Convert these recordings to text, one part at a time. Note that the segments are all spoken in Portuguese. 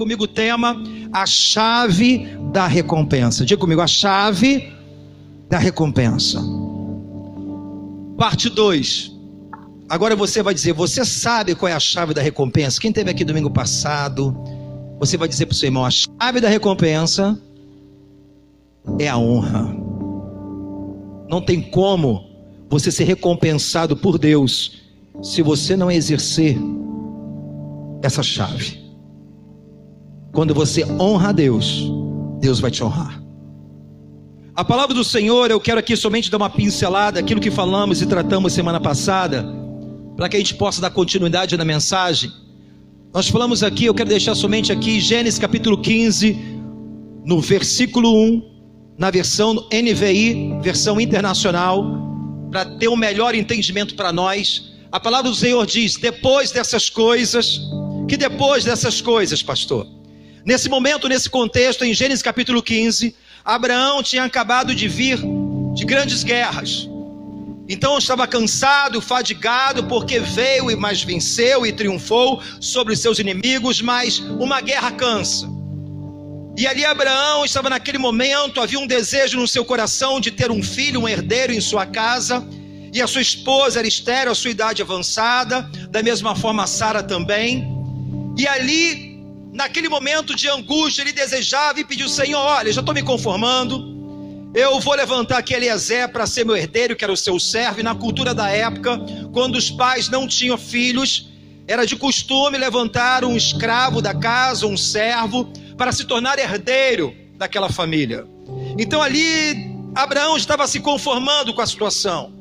comigo o tema, a chave da recompensa. Diga comigo, a chave da recompensa. Parte 2. Agora você vai dizer, você sabe qual é a chave da recompensa? Quem esteve aqui domingo passado, você vai dizer para o seu irmão, a chave da recompensa é a honra. Não tem como você ser recompensado por Deus se você não exercer essa chave. Quando você honra a Deus, Deus vai te honrar. A palavra do Senhor, eu quero aqui somente dar uma pincelada aquilo que falamos e tratamos semana passada, para que a gente possa dar continuidade na mensagem. Nós falamos aqui, eu quero deixar somente aqui Gênesis capítulo 15, no versículo 1, na versão NVI, versão internacional, para ter um melhor entendimento para nós. A palavra do Senhor diz, depois dessas coisas, que depois dessas coisas, pastor? Nesse momento, nesse contexto, em Gênesis capítulo 15, Abraão tinha acabado de vir de grandes guerras. Então estava cansado, fadigado, porque veio, mas venceu e triunfou sobre os seus inimigos, mas uma guerra cansa. E ali Abraão estava naquele momento, havia um desejo no seu coração de ter um filho, um herdeiro em sua casa, e a sua esposa era estéril, a sua idade avançada, da mesma forma Sara também. E ali, naquele momento de angústia, ele desejava e pediu, Senhor, olha, já estou me conformando, eu vou levantar aqui Eliezer para ser meu herdeiro, que era o seu servo. E na cultura da época, quando os pais não tinham filhos, era de costume levantar um escravo da casa, um servo, para se tornar herdeiro daquela família. Então ali, Abraão estava se conformando com a situação.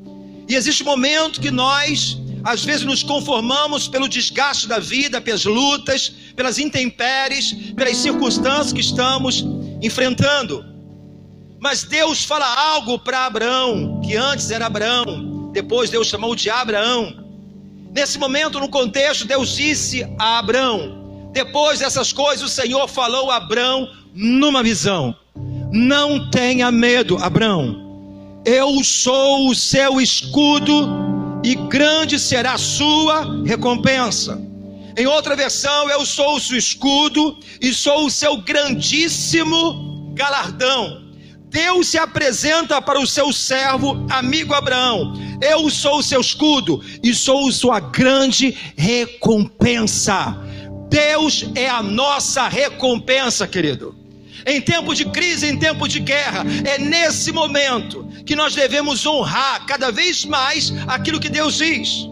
E existe um momento que nós, às vezes, nos conformamos pelo desgaste da vida, pelas lutas, pelas intempéries, pelas circunstâncias que estamos enfrentando. Mas Deus fala algo para Abraão, que antes era Abraão, depois Deus chamou de Abraão. Nesse momento, no contexto, Deus disse a Abraão, depois dessas coisas, o Senhor falou a Abraão numa visão, não tenha medo, Abraão, eu sou o seu escudo e grande será a sua recompensa. Em outra versão, eu sou o seu escudo e sou o seu grandíssimo galardão. Deus se apresenta para o seu servo, amigo Abraão, eu sou o seu escudo e sou sua grande recompensa. Deus é a nossa recompensa, querido. Em tempo de crise, em tempo de guerra, é nesse momento que nós devemos honrar cada vez mais aquilo que Deus diz.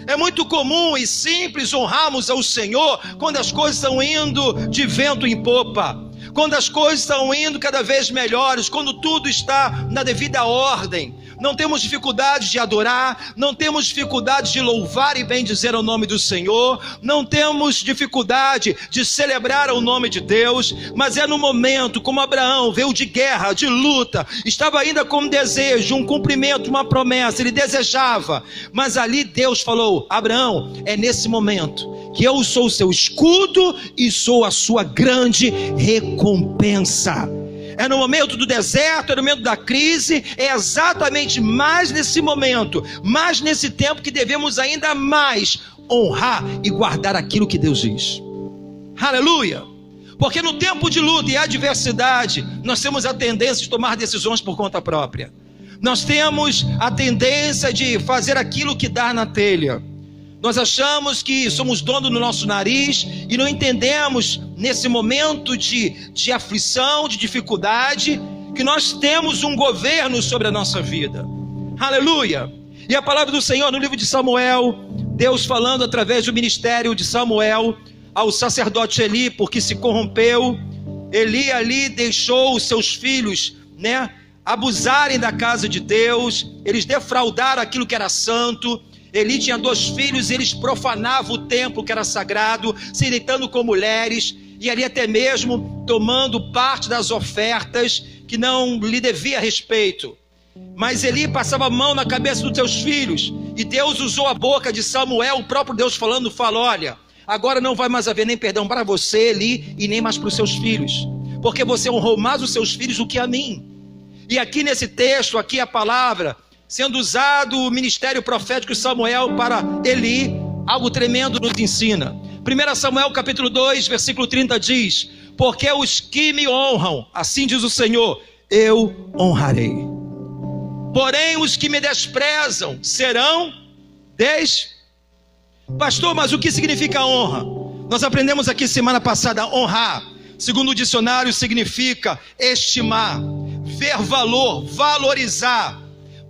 É muito comum e simples honrarmos ao Senhor quando as coisas estão indo de vento em popa, quando as coisas estão indo cada vez melhores, quando tudo está na devida ordem. Não temos dificuldade de adorar, não temos dificuldade de louvar e bendizer o nome do Senhor, não temos dificuldade de celebrar o nome de Deus, mas é no momento como Abraão veio de guerra, de luta, estava ainda com um desejo, um cumprimento, uma promessa, ele desejava, mas ali Deus falou, Abraão, é nesse momento que eu sou o seu escudo e sou a sua grande recompensa. É no momento do deserto, é no momento da crise, é exatamente mais nesse momento, mais nesse tempo que devemos ainda mais honrar e guardar aquilo que Deus diz. Aleluia! Porque no tempo de luta e adversidade, nós temos a tendência de tomar decisões por conta própria. Nós temos a tendência de fazer aquilo que dá na telha. Nós achamos que somos dono do nosso nariz e não entendemos nesse momento de aflição, de dificuldade, que nós temos um governo sobre a nossa vida. Aleluia! E a palavra do Senhor no livro de Samuel, Deus falando através do ministério de Samuel ao sacerdote Eli, porque se corrompeu. Eli ali deixou os seus filhos, abusarem da casa de Deus, eles defraudaram aquilo que era santo. Eli tinha 2 filhos, eles profanavam o templo que era sagrado, se deitando com mulheres, e ali até mesmo tomando parte das ofertas que não lhe devia respeito. Mas Eli passava a mão na cabeça dos seus filhos, e Deus usou a boca de Samuel, o próprio Deus falou, olha, agora não vai mais haver nem perdão para você, Eli, e nem mais para os seus filhos, porque você honrou mais os seus filhos do que a mim. E aqui nesse texto, aqui a palavra, sendo usado o ministério profético de Samuel para Eli, algo tremendo nos ensina. 1 Samuel capítulo 2, versículo 30 diz: porque os que me honram, assim diz o Senhor, eu honrarei. Porém os que me desprezam serão Pastor, mas o que significa honra? Nós aprendemos aqui semana passada, honrar, segundo o dicionário, significa estimar, ver valor, valorizar,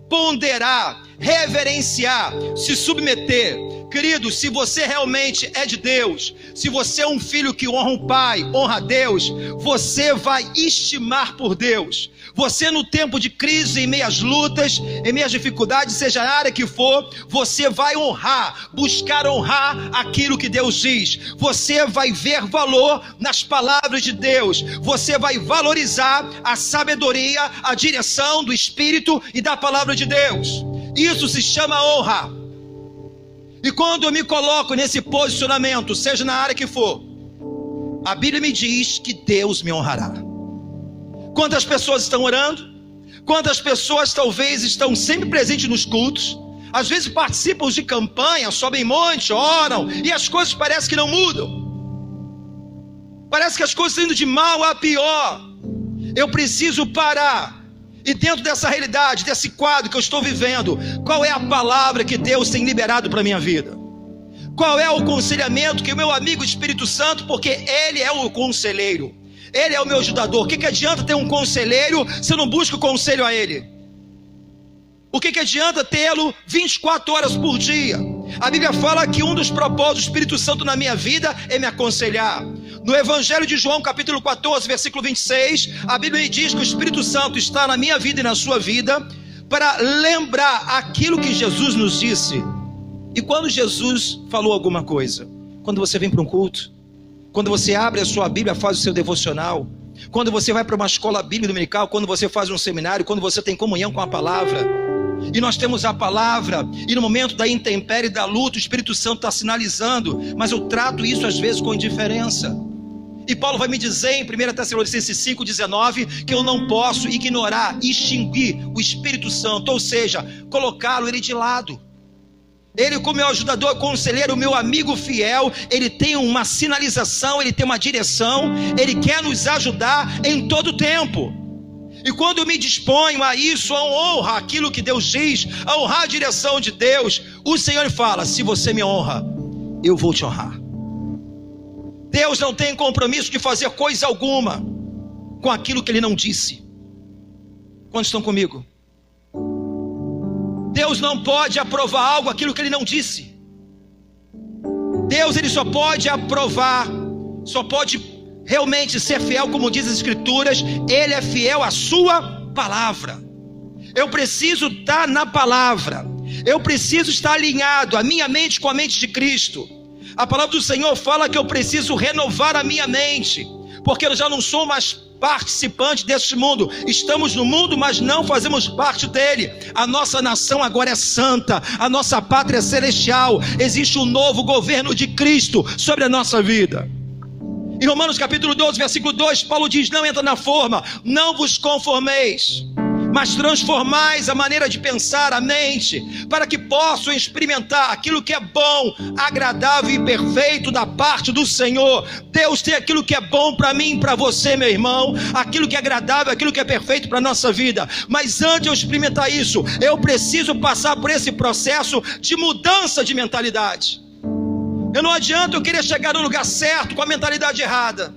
ponderar, reverenciar, se submeter. Querido, se você realmente é de Deus, se você é um filho que honra o Pai, honra a Deus, você vai estimar por Deus. Você, no tempo de crise, em meias lutas, em meias dificuldades, seja a área que for, você vai honrar, buscar honrar aquilo que Deus diz. Você vai ver valor nas palavras de Deus. Você vai valorizar a sabedoria, a direção do Espírito e da palavra de Deus. Isso se chama honra. E quando eu me coloco nesse posicionamento, seja na área que for, a Bíblia me diz que Deus me honrará. Quantas pessoas estão orando? Quantas pessoas talvez estão sempre presentes nos cultos? Às vezes participam de campanha, sobem monte, oram, e as coisas parecem que não mudam. Parece que as coisas estão indo de mal a pior. Eu preciso parar. E dentro dessa realidade, desse quadro que eu estou vivendo, qual é a palavra que Deus tem liberado para a minha vida? Qual é o aconselhamento que o meu amigo Espírito Santo, porque Ele é o conselheiro, Ele é o meu ajudador. O que adianta ter um conselheiro se eu não busco conselho a Ele? O que adianta tê-lo 24 horas por dia? A Bíblia fala que um dos propósitos do Espírito Santo na minha vida é me aconselhar. No Evangelho de João, capítulo 14, versículo 26, a Bíblia diz que o Espírito Santo está na minha vida e na sua vida para lembrar aquilo que Jesus nos disse. E quando Jesus falou alguma coisa? Quando você vem para um culto, quando você abre a sua Bíblia, faz o seu devocional, quando você vai para uma escola bíblica dominical, quando você faz um seminário, quando você tem comunhão com a palavra. E nós temos a palavra, e no momento da intempérie, da luta, o Espírito Santo está sinalizando, mas eu trato isso às vezes com indiferença. E Paulo vai me dizer em 1 Tessalonicenses 5,19, que eu não posso ignorar, extinguir o Espírito Santo, ou seja, colocá-lo ele de lado. Ele, como meu ajudador, conselheiro, meu amigo fiel, ele tem uma sinalização, ele tem uma direção, ele quer nos ajudar em todo o tempo. E quando eu me disponho a isso, a honrar aquilo que Deus diz, a honrar a direção de Deus, o Senhor fala: se você me honra, eu vou te honrar. Deus não tem compromisso de fazer coisa alguma com aquilo que Ele não disse. Quantos estão comigo? Deus não pode aprovar algo, aquilo que Ele não disse. Deus, Ele só pode aprovar, só pode realmente ser fiel, como diz as Escrituras, Ele é fiel à sua palavra. Eu preciso estar na palavra, eu preciso estar alinhado, a minha mente com a mente de Cristo. A palavra do Senhor fala que eu preciso renovar a minha mente, porque eu já não sou mais participante deste mundo. Estamos no mundo, mas não fazemos parte dele. A nossa nação agora é santa, a nossa pátria é celestial. Existe um novo governo de Cristo sobre a nossa vida. Em Romanos capítulo 12, versículo 2, Paulo diz: não entra na forma, não vos conformeis, mas transformais a maneira de pensar, a mente, para que possam experimentar aquilo que é bom, agradável e perfeito da parte do Senhor. Deus tem aquilo que é bom para mim e para você, meu irmão, aquilo que é agradável, aquilo que é perfeito para a nossa vida. Mas antes de eu experimentar isso, eu preciso passar por esse processo de mudança de mentalidade. Não adianta eu querer chegar no lugar certo com a mentalidade errada.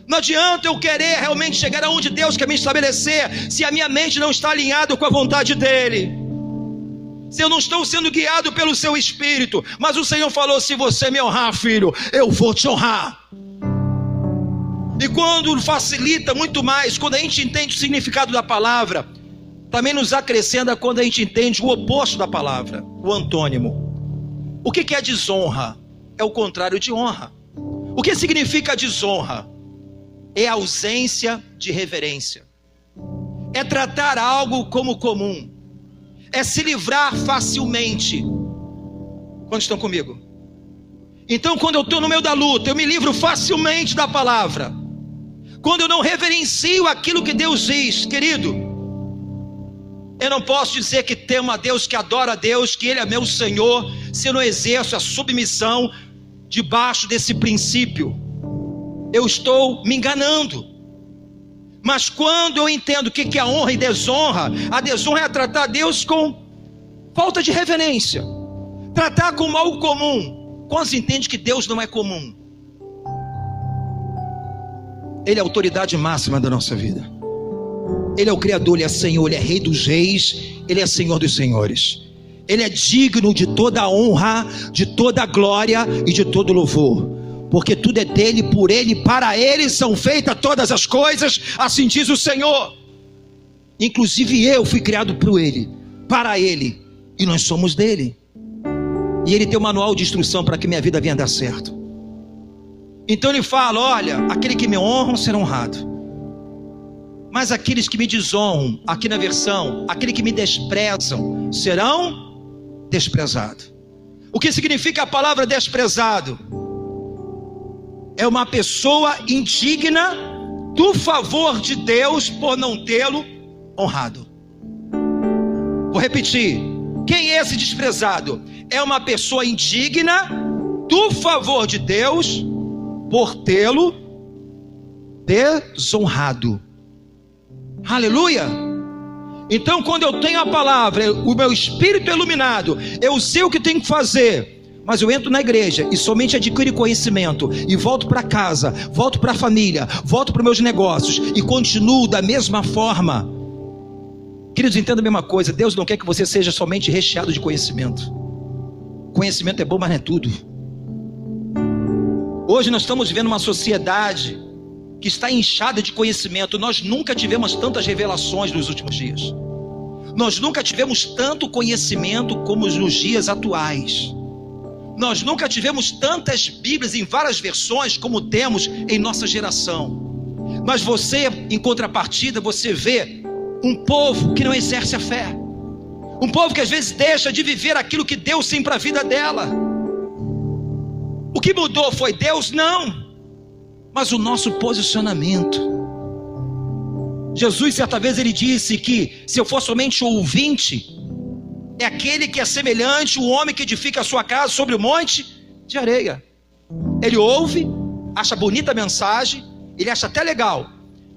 Não adianta eu querer realmente chegar aonde Deus quer me estabelecer, se a minha mente não está alinhada com a vontade dEle, se eu não estou sendo guiado pelo seu Espírito. Mas o Senhor falou: se você me honrar, filho, eu vou te honrar. E quando facilita muito mais, quando a gente entende o significado da palavra, também nos acrescenta quando a gente entende o oposto da palavra, o antônimo. O que é desonra? É o contrário de honra. O que significa desonra? É ausência de reverência. É tratar algo como comum. É se livrar facilmente. Quantos estão comigo? Então, quando eu estou no meio da luta, eu me livro facilmente da palavra. Quando eu não reverencio aquilo que Deus diz, querido, eu não posso dizer que temo a Deus, que adoro a Deus, que Ele é meu Senhor, se eu não exerço a submissão debaixo desse princípio, eu estou me enganando. Mas quando eu entendo o que é honra e desonra, a desonra é tratar Deus com falta de reverência, tratar como algo comum. Quantos entendem que Deus não é comum? Ele é a autoridade máxima da nossa vida. Ele é o Criador, Ele é Senhor, Ele é Rei dos Reis, Ele é Senhor dos Senhores. Ele é digno de toda a honra, de toda a glória e de todo louvor. Porque tudo é dele, por ele, para ele são feitas todas as coisas, assim diz o Senhor. Inclusive eu fui criado por ele, para ele, e nós somos dele. E ele tem um manual de instrução para que minha vida venha dar certo. Então ele fala: olha, aquele que me honram será honrado, mas aqueles que me desonram, aqui na versão, aquele que me desprezam, serão desprezados. O que significa a palavra desprezado? É uma pessoa indigna do favor de Deus por não tê-lo honrado. Vou repetir: quem é esse desprezado? É uma pessoa indigna do favor de Deus por tê-lo desonrado. Aleluia! Então, quando eu tenho a palavra, o meu espírito é iluminado, eu sei o que tenho que fazer, mas eu entro na igreja e somente adquiro conhecimento e volto para casa, volto para a família, volto para os meus negócios e continuo da mesma forma. Queridos, entenda a mesma coisa: Deus não quer que você seja somente recheado de conhecimento. Conhecimento é bom, mas não é tudo. Hoje nós estamos vivendo uma sociedade que está inchada de conhecimento. Nós nunca tivemos tantas revelações nos últimos dias. Nós nunca tivemos tanto conhecimento como nos dias atuais. Nós nunca tivemos tantas Bíblias em várias versões como temos em nossa geração. Mas você, em contrapartida, você vê um povo que não exerce a fé. Um povo que às vezes deixa de viver aquilo que Deus tem para a vida dela. O que mudou foi Deus? Não. Mas o nosso posicionamento. Jesus, certa vez, ele disse que se eu for somente ouvinte, é aquele que é semelhante ao homem que edifica a sua casa sobre o monte de areia. Ele ouve, acha bonita a mensagem, ele acha até legal,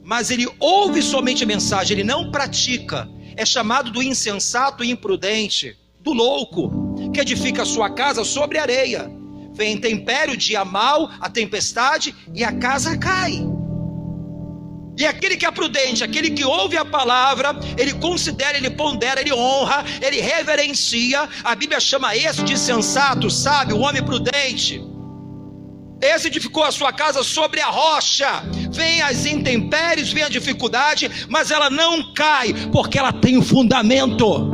mas ele ouve somente a mensagem, ele não pratica. É chamado do insensato e imprudente, do louco, que edifica a sua casa sobre areia. Vem intempério, dia mau, a tempestade, e a casa cai. E aquele que é prudente, aquele que ouve a palavra, ele considera, ele pondera, ele honra, ele reverencia. A Bíblia chama esse de sensato, sábio, o homem prudente. Esse edificou a sua casa sobre a rocha. Vem as intempéries, vem a dificuldade, mas ela não cai, porque ela tem um fundamento.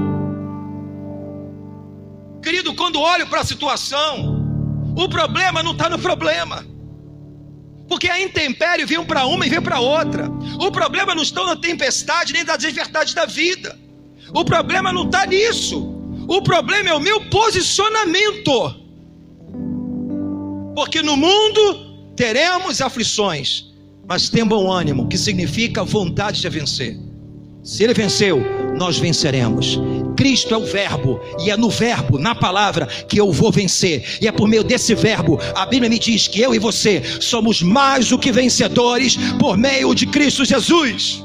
Querido, quando olho para a situação, o problema não está no problema, porque a intempérie vem para uma e vem para outra. O problema não está na tempestade nem das adversidades da vida. O problema não está nisso. O problema é o meu posicionamento. Porque no mundo teremos aflições, mas tenha bom ânimo, que significa vontade de vencer. Se ele venceu, nós venceremos. Cristo é o verbo, e é no verbo, na palavra, que eu vou vencer. E é por meio desse verbo, a Bíblia me diz que eu e você somos mais do que vencedores por meio de Cristo Jesus.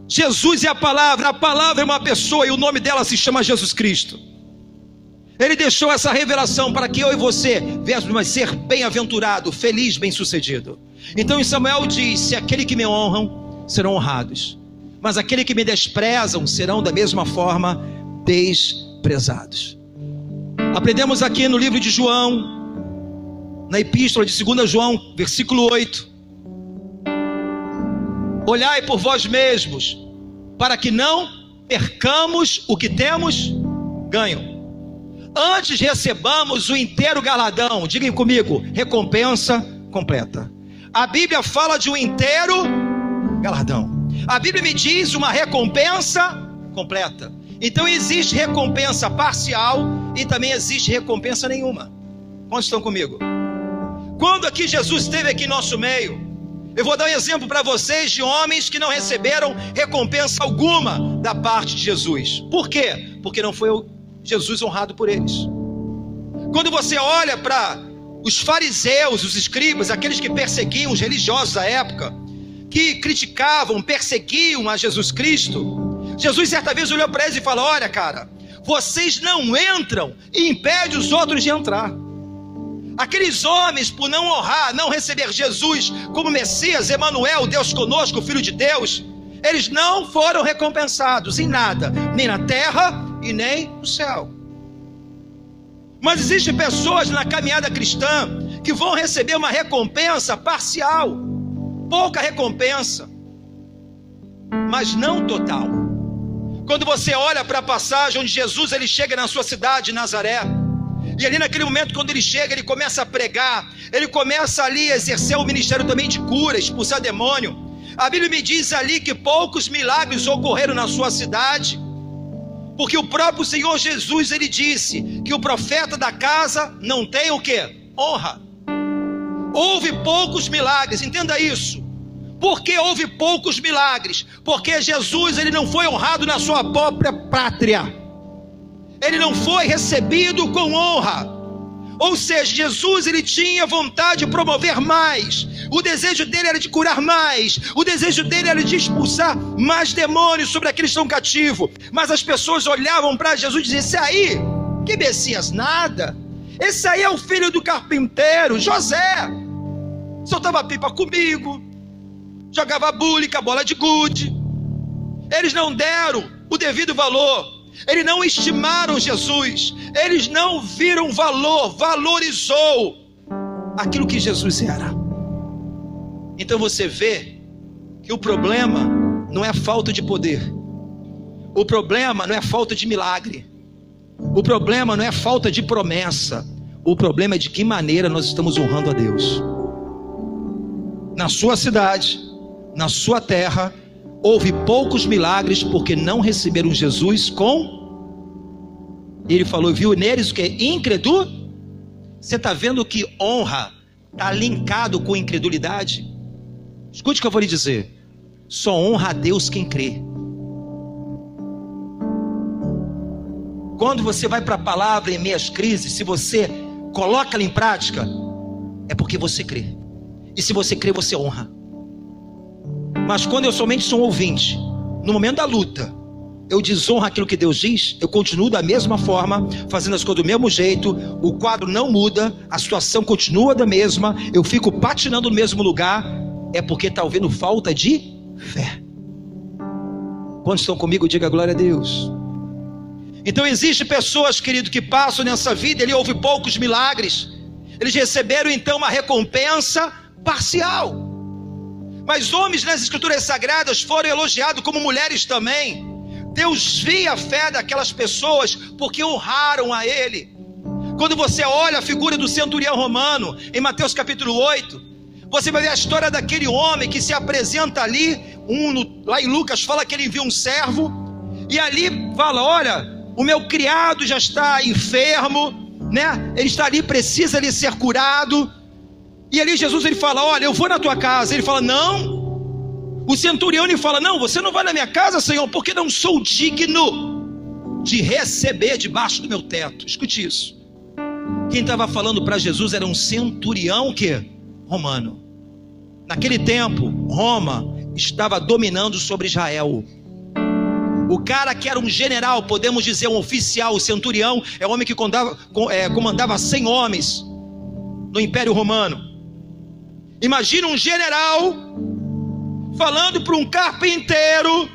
Jesus é a palavra é uma pessoa, e o nome dela se chama Jesus Cristo. Ele deixou essa revelação para que eu e você viéssemos ser bem-aventurado, feliz, bem-sucedido. Então em Samuel diz: se aquele que me honram serão honrados, mas aquele que me desprezam serão da mesma forma desprezados. Aprendemos aqui no livro de João, na epístola de 2 João, versículo 8: olhai por vós mesmos, para que não percamos o que temos ganho. Antes recebamos o inteiro galardão. Digam comigo: recompensa completa. A Bíblia fala de um inteiro galardão. A Bíblia me diz uma recompensa completa. Então existe recompensa parcial e também existe recompensa nenhuma. Quantos estão comigo? Quando aqui Jesus esteve aqui em nosso meio, eu vou dar um exemplo para vocês de homens que não receberam recompensa alguma da parte de Jesus. Por quê? Porque não foi Jesus honrado por eles. Quando você olha para Os fariseus, os escribas, aqueles que perseguiam os religiosos da época, que criticavam, perseguiam a Jesus Cristo, Jesus certa vez olhou para eles e falou: olha, cara, vocês não entram e impedem os outros de entrar. Aqueles homens, por não honrar, não receber Jesus como Messias, Emanuel, Deus conosco, Filho de Deus, eles não foram recompensados em nada, nem na terra e nem no céu. Mas existem pessoas na caminhada cristã que vão receber uma recompensa parcial, pouca recompensa, mas não total. Quando você olha para a passagem onde Jesus ele chega na sua cidade, Nazaré, e ali naquele momento quando ele chega, ele começa a pregar, ele começa ali a exercer o ministério também de cura, expulsar demônio. A Bíblia me diz ali que poucos milagres ocorreram na sua cidade, porque o próprio Senhor Jesus, ele disse que o profeta da casa não tem o quê? Honra. Houve poucos milagres, entenda isso. Por que houve poucos milagres? Porque Jesus, ele não foi honrado na sua própria pátria. Ele não foi recebido com honra. Ou seja, Jesus, ele tinha vontade de promover mais. O desejo dele era de curar mais. O desejo dele era de expulsar mais demônios sobre aqueles que estão cativos. Mas as pessoas olhavam para Jesus e diziam: esse aí, que Messias nada. Esse aí é o filho do carpinteiro, José. Soltava pipa comigo, jogava búlica, bola de gude. Eles não deram o devido valor. Eles não estimaram Jesus. Eles não viram valor, valorizou aquilo que Jesus era. Então você vê que o problema não é falta de poder. O problema não é falta de milagre. O problema não é falta de promessa. O problema é de que maneira nós estamos honrando a Deus. Na sua cidade, na sua terra, houve poucos milagres porque não receberam Jesus com... Ele falou, viu neles o que? Incredul? Você está vendo que honra está linkado com incredulidade? Escute o que eu vou lhe dizer. Só honra a Deus quem crê. Quando você vai para a palavra em meio às crises, se você coloca ela em prática, é porque você crê. E se você crê, você honra. Mas quando eu somente sou um ouvinte, no momento da luta, eu desonro aquilo que Deus diz, eu continuo da mesma forma, fazendo as coisas do mesmo jeito, o quadro não muda, a situação continua da mesma, eu fico patinando no mesmo lugar, é porque está havendo falta de fé. Quantos estão comigo? Diga glória a Deus. Então existem pessoas, querido, que passam nessa vida, ele houve poucos milagres, eles receberam então uma recompensa parcial. Mas homens nas escrituras sagradas foram elogiados como mulheres também. Deus via a fé daquelas pessoas porque honraram a ele. Quando você olha a figura do centurião romano em Mateus capítulo 8, você vai ver a história daquele homem que se apresenta ali, lá em Lucas fala que ele envia um servo, e ali fala, olha, o meu criado já está enfermo, né? Ele está ali, precisa ali ser curado. E ali Jesus ele fala, olha, eu vou na tua casa. Ele fala, não. O centurião ele fala, não, você não vai na minha casa, Senhor, porque não sou digno de receber debaixo do meu teto. Escute isso. Quem estava falando para Jesus era um centurião que? Romano. Naquele tempo, Roma estava dominando sobre Israel. O cara que era um general, podemos dizer um oficial, o centurião, é o homem que comandava 100 homens no Império Romano. Imagina um general falando para um carpinteiro,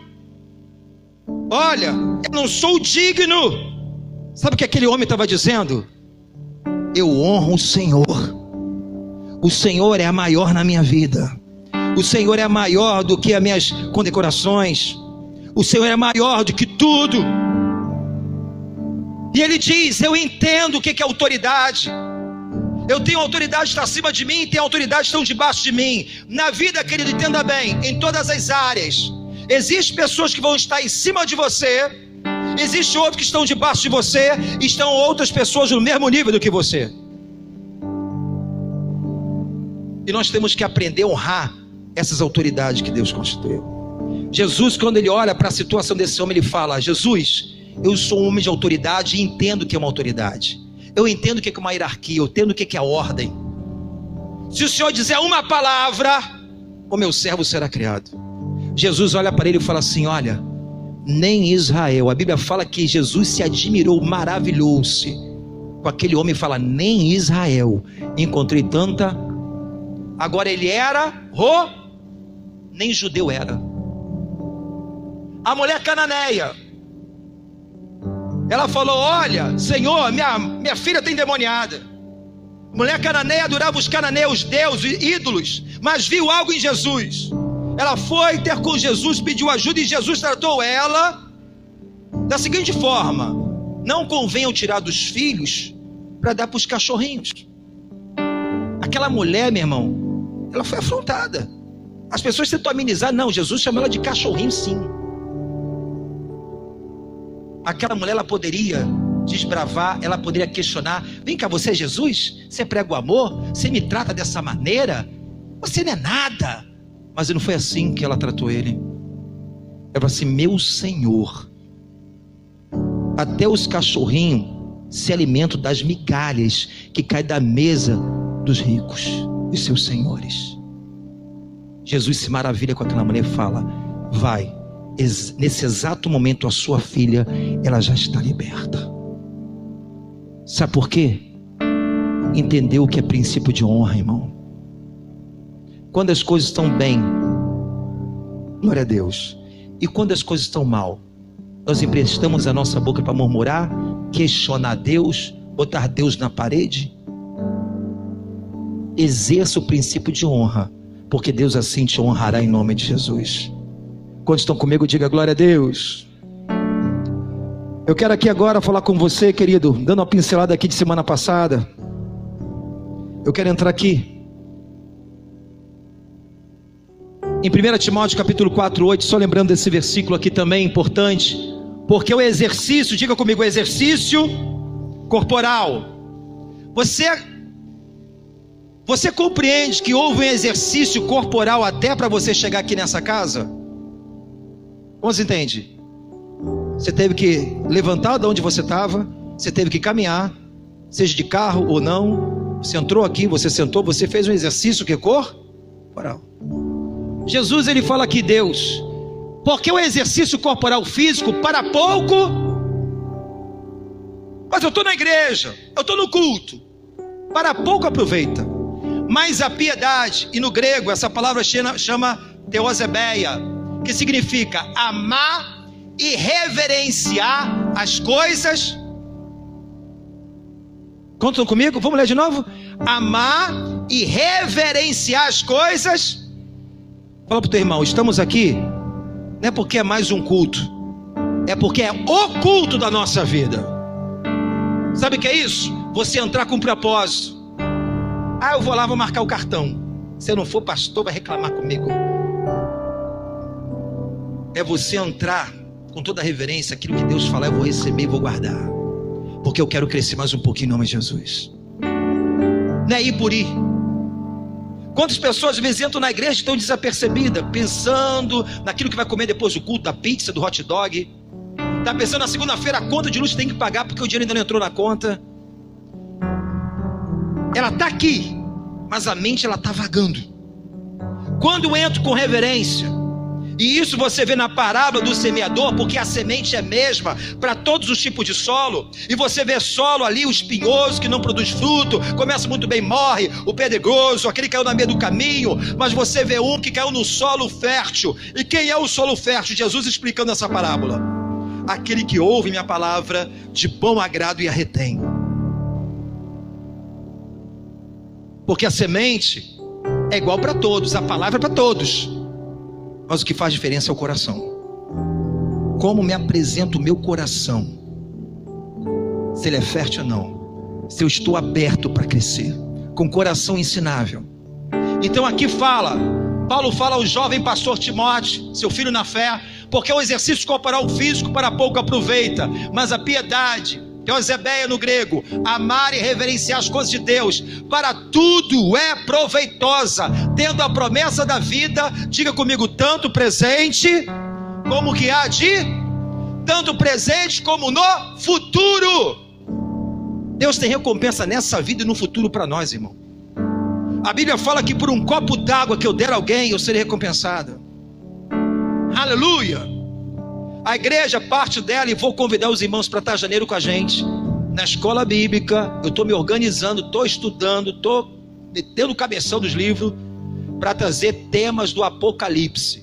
olha, eu não sou digno. Sabe o que aquele homem estava dizendo? Eu honro o Senhor. O Senhor é maior na minha vida. O Senhor é maior do que as minhas condecorações. O Senhor é maior do que tudo. E ele diz, eu entendo o que é autoridade. Eu tenho autoridade que está acima de mim, tem autoridade que estão debaixo de mim. Na vida, querido, entenda bem, em todas as áreas. Existem pessoas que vão estar em cima de você, existem outros que estão debaixo de você, e estão outras pessoas no mesmo nível do que você. E nós temos que aprender a honrar essas autoridades que Deus constituiu. Jesus, quando ele olha para a situação desse homem, ele fala, Jesus, eu sou um homem de autoridade e entendo o que é uma autoridade. Eu entendo o que é uma hierarquia, eu entendo o que é a ordem. Se o Senhor dizer uma palavra, o meu servo será criado. Jesus olha para ele e fala assim: olha, nem Israel, a Bíblia fala que Jesus se admirou, maravilhou-se com aquele homem, e fala: nem Israel encontrei tanta. Agora ele era nem judeu era. A mulher cananeia, ela falou: olha, Senhor, minha filha tem endemoniada. Mulher cananeia adorava os cananeus, deuses, ídolos, mas viu algo em Jesus. Ela foi ter com Jesus, pediu ajuda, e Jesus tratou ela da seguinte forma: não convenham tirar dos filhos para dar para os cachorrinhos. Aquela mulher, meu irmão, ela foi afrontada. As pessoas tentam amenizar. Não, Jesus chamou ela de cachorrinho, sim. Aquela mulher, ela poderia desbravar, ela poderia questionar: vem cá, você é Jesus? Você prega o amor? Você me trata dessa maneira? Você não é nada. Mas não foi assim que ela tratou ele. Ela falou assim: meu Senhor, até os cachorrinhos se alimentam das migalhas que caem da mesa dos ricos e seus senhores. Jesus se maravilha com aquela mulher e fala: vai, nesse exato momento a sua filha, ela já está liberta. Sabe por quê? Entendeu o que é princípio de honra, irmão. Quando as coisas estão bem, glória a Deus. E quando as coisas estão mal, nós emprestamos a nossa boca para murmurar, questionar Deus, botar Deus na parede. Exerça o princípio de honra, porque Deus assim te honrará em nome de Jesus. Quando estão comigo, diga glória a Deus. Eu quero aqui agora falar com você, querido, dando uma pincelada aqui de semana passada. Eu quero entrar aqui em 1 Timóteo capítulo 4:8, só lembrando desse versículo aqui também importante, porque o exercício, diga comigo, o exercício corporal. Você compreende que houve um exercício corporal até para você chegar aqui nessa casa? Como você entende? Você teve que levantar de onde você estava, você teve que caminhar, seja de carro ou não. Você entrou aqui, você sentou, você fez um exercício que corporal. Jesus, ele fala aqui, Deus, porque o exercício corporal físico para pouco, mas eu estou na igreja, eu estou no culto, para pouco aproveita. Mas a piedade, e no grego essa palavra chama teosebeia, que significa amar e reverenciar as coisas. Contam comigo? Vamos ler de novo? Amar e reverenciar as coisas. Fala para o teu irmão: estamos aqui, não é porque é mais um culto, é porque é o culto da nossa vida. Sabe o que é isso? Você entrar com um propósito. Ah, eu vou lá, vou marcar o cartão. Se eu não for pastor, vai reclamar comigo. É você entrar com toda a reverência, aquilo que Deus falar eu vou receber e vou guardar, porque eu quero crescer mais um pouquinho em nome de Jesus. Não é ir por ir. Quantas pessoas às vezes entram na igreja e estão desapercebidas, pensando naquilo que vai comer depois do culto, da pizza, do hot dog. Está pensando na segunda-feira a conta de luz tem que pagar porque o dinheiro ainda não entrou na conta. Ela está aqui, mas a mente ela está vagando. Quando eu entro com reverência, e isso você vê na parábola do semeador, porque a semente é mesma para todos os tipos de solo, e você vê solo ali, o espinhoso que não produz fruto, começa muito bem, morre, o pedregoso, aquele que caiu na meio do caminho, mas você vê um que caiu no solo fértil. E quem é o solo fértil? Jesus explicando essa parábola: aquele que ouve minha palavra de bom agrado e a retém. Porque a semente é igual para todos, a palavra é para todos, mas o que faz diferença é o coração. Como me apresenta o meu coração, se ele é fértil ou não, se eu estou aberto para crescer, com coração ensinável. Então aqui Paulo fala ao jovem pastor Timóteo, seu filho na fé, porque o exercício corporal físico para pouco aproveita, mas a piedade, teosebeia no grego, amar e reverenciar as coisas de Deus, para tudo é proveitosa, tendo a promessa da vida, diga comigo, tanto presente como que há de, tanto presente como no futuro. Deus tem recompensa nessa vida e no futuro para nós, irmão. A Bíblia fala que por um copo d'água que eu der a alguém, eu serei recompensado. Aleluia! A igreja, parte dela, e vou convidar os irmãos para estar em janeiro com a gente, na escola bíblica. Eu estou me organizando, estou estudando, estou metendo o cabeção dos livros, para trazer temas do Apocalipse.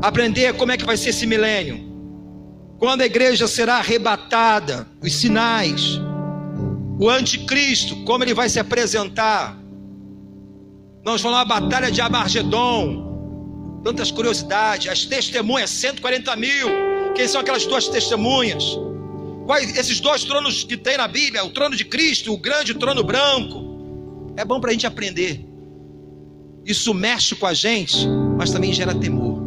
Aprender como é que vai ser esse milênio. Quando a igreja será arrebatada, os sinais, o anticristo, como ele vai se apresentar. Nós vamos lá, a batalha de Amargedon, tantas curiosidades, as testemunhas, 140 mil, quem são aquelas duas testemunhas? Quais esses dois tronos que tem na Bíblia, o trono de Cristo, o grande trono branco. É bom para a gente aprender. Isso mexe com a gente, mas também gera temor.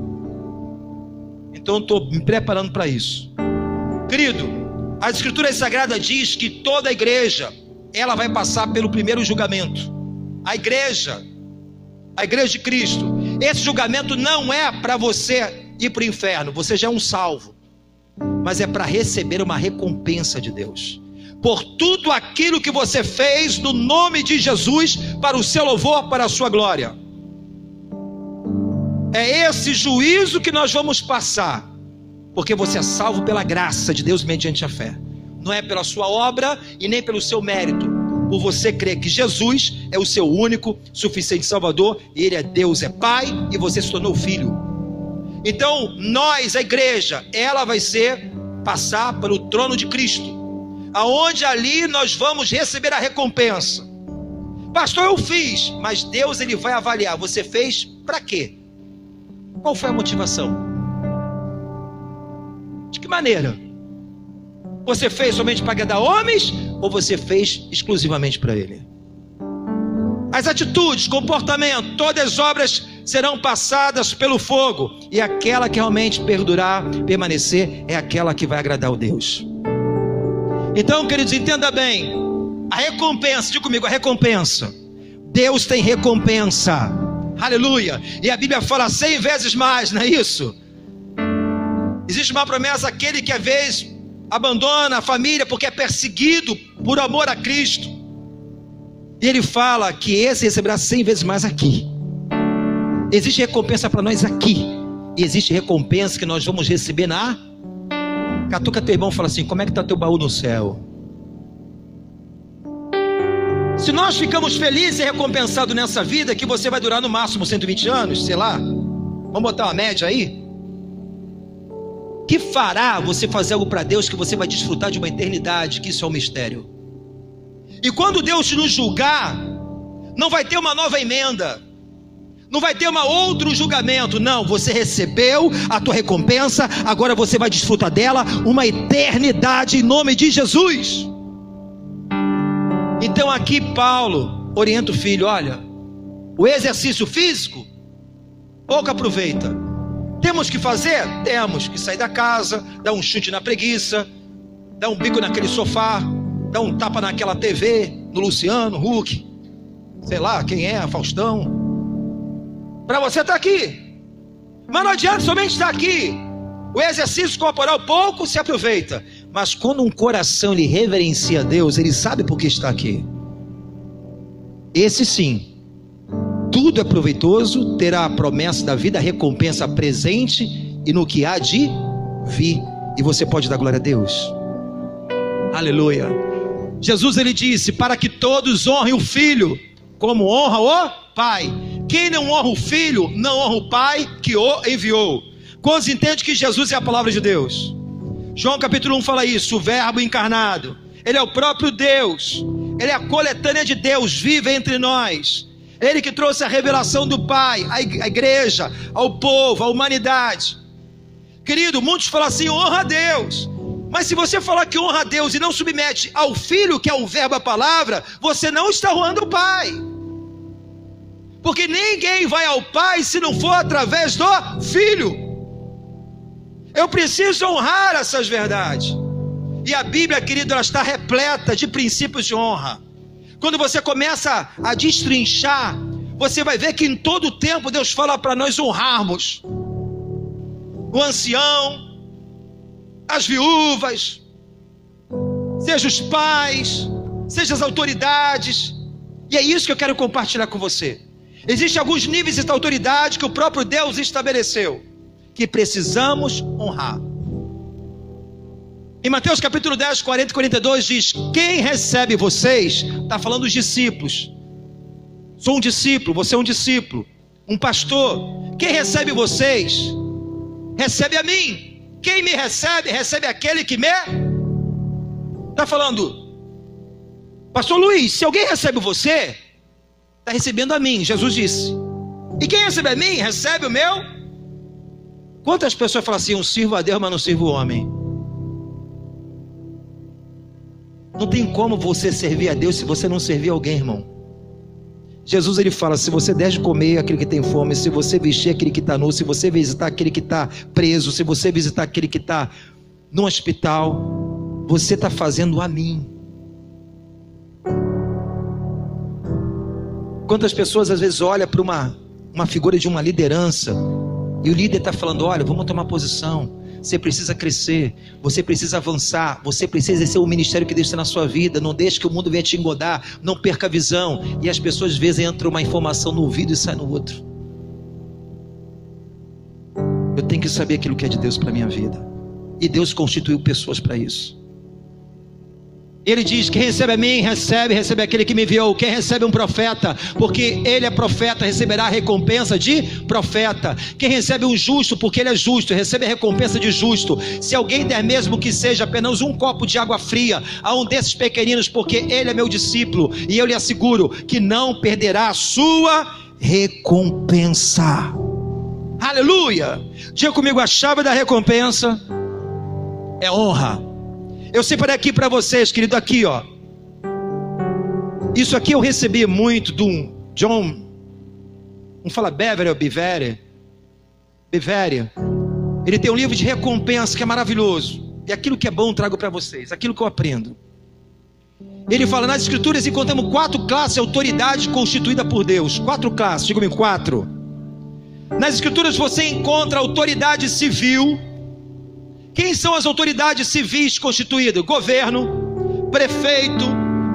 Então eu estou me preparando para isso. Querido, a Escritura Sagrada diz que toda a igreja, ela vai passar pelo primeiro julgamento. A igreja de Cristo. Esse julgamento não é para você ir para o inferno, você já é um salvo, mas é para receber uma recompensa de Deus, por tudo aquilo que você fez no nome de Jesus, para o seu louvor, para a sua glória. É esse juízo que nós vamos passar, porque você é salvo pela graça de Deus mediante a fé. Não é pela sua obra e nem pelo seu mérito, por você crer que Jesus é o seu único, suficiente Salvador, e Ele é Deus, é Pai, e você se tornou filho. Então nós, a igreja, ela vai passar pelo trono de Cristo, aonde ali nós vamos receber a recompensa. Pastor, eu fiz, mas Deus ele vai avaliar, você fez para quê? Qual foi a motivação? De que maneira? Você fez somente para agradar homens, ou você fez exclusivamente para Ele? As atitudes, comportamento, todas as obras serão passadas pelo fogo, e aquela que realmente perdurar, permanecer, é aquela que vai agradar o Deus. Então, queridos, entenda bem, a recompensa, diga comigo, a recompensa. Deus tem recompensa, aleluia, e a Bíblia fala 100 vezes mais, não é isso? Existe uma promessa, aquele que às vezes abandona a família porque é perseguido por amor a Cristo, e ele fala que esse receberá 100 vezes mais aqui. Existe recompensa para nós aqui, e existe recompensa que nós vamos receber na... Catuca teu irmão e fala assim, como é que está teu baú no céu? Se nós ficamos felizes e recompensados nessa vida, que você vai durar no máximo 120 anos, sei lá, vamos botar uma média aí, que fará você fazer algo para Deus que você vai desfrutar de uma eternidade, que isso é um mistério. E quando Deus nos julgar, não vai ter uma nova emenda, não vai ter outro julgamento, não, você recebeu a tua recompensa, agora você vai desfrutar dela, uma eternidade em nome de Jesus. Então aqui Paulo orienta o filho, olha, o exercício físico, pouco aproveita. Temos que fazer? Temos que sair da casa, dar um chute na preguiça, dar um bico naquele sofá, dar um tapa naquela TV, no Luciano Huck, sei lá quem é, Faustão, para você estar aqui. Mas não adianta somente estar aqui. O exercício corporal pouco se aproveita, mas quando um coração ele reverencia a Deus, ele sabe por que está aqui. Esse sim, tudo é proveitoso, terá a promessa da vida, a recompensa presente e no que há de vir, e você pode dar glória a Deus. Aleluia. Jesus ele disse, para que todos honrem o Filho, como honra o Pai. Quem não honra o Filho, não honra o Pai que o enviou. Quantos entendem que Jesus é a palavra de Deus? João capítulo 1 fala isso, o verbo encarnado. Ele é o próprio Deus, ele é a coletânea de Deus, vive entre nós. Ele que trouxe a revelação do Pai, à igreja, ao povo, à humanidade. Querido, muitos falam assim, honra a Deus. Mas se você falar que honra a Deus e não submete ao Filho, que é o verbo, a palavra, você não está honrando o Pai. Porque ninguém vai ao Pai se não for através do Filho. Eu preciso honrar essas verdades. E a Bíblia, querido, ela está repleta de princípios de honra. Quando você começa a destrinchar, você vai ver que em todo o tempo Deus fala para nós honrarmos o ancião, as viúvas, seja os pais, seja as autoridades. E é isso que eu quero compartilhar com você. Existem alguns níveis de autoridade que o próprio Deus estabeleceu, que precisamos honrar. Em Mateus capítulo 10, 40 e 42 diz: quem recebe vocês, está falando dos discípulos. Sou um discípulo, você é um discípulo, um pastor. Quem recebe vocês, recebe a mim. Quem me recebe, recebe aquele que me... Está falando, pastor Luiz, se alguém recebe você, está recebendo a mim, Jesus disse. E quem recebe a mim, recebe o meu. Quantas pessoas falam assim, eu sirvo a Deus, mas não sirvo o homem? Não tem como você servir a Deus se você não servir alguém, irmão. Jesus, ele fala, se você der de comer aquele que tem fome, se você vestir aquele que está nu, se você visitar aquele que está preso, se você visitar aquele que está no hospital, você está fazendo a mim. Quantas pessoas às vezes olham para uma figura de uma liderança, e o líder está falando, olha, vamos tomar posição, você precisa crescer, você precisa avançar, você precisa exercer o ministério que Deus tem na sua vida, não deixe que o mundo venha te engodar, não perca a visão. E as pessoas às vezes entram uma informação no ouvido e sai no outro. Eu tenho que saber aquilo que é de Deus para a minha vida, e Deus constituiu pessoas para isso. Ele diz, quem recebe a mim, recebe aquele que me enviou. Quem recebe um profeta, porque ele é profeta, receberá a recompensa de profeta. Quem recebe um justo, porque ele é justo, recebe a recompensa de justo. Se alguém der mesmo que seja apenas um copo de água fria a um desses pequeninos, porque ele é meu discípulo, e eu lhe asseguro que não perderá a sua recompensa. Aleluia! Diga comigo, a chave da recompensa é honra. Eu separei aqui para vocês, querido, aqui ó. Isso aqui eu recebi muito de um John, não fala Bevere ou Bevere? Bevere. Ele tem um livro de recompensa que é maravilhoso. E aquilo que é bom eu trago para vocês, aquilo que eu aprendo. Ele fala, nas escrituras encontramos 4 classes de autoridade constituída por Deus. 4 classes, diga-me 4. Nas escrituras você encontra autoridade civil. Quem são as autoridades civis constituídas? Governo, prefeito,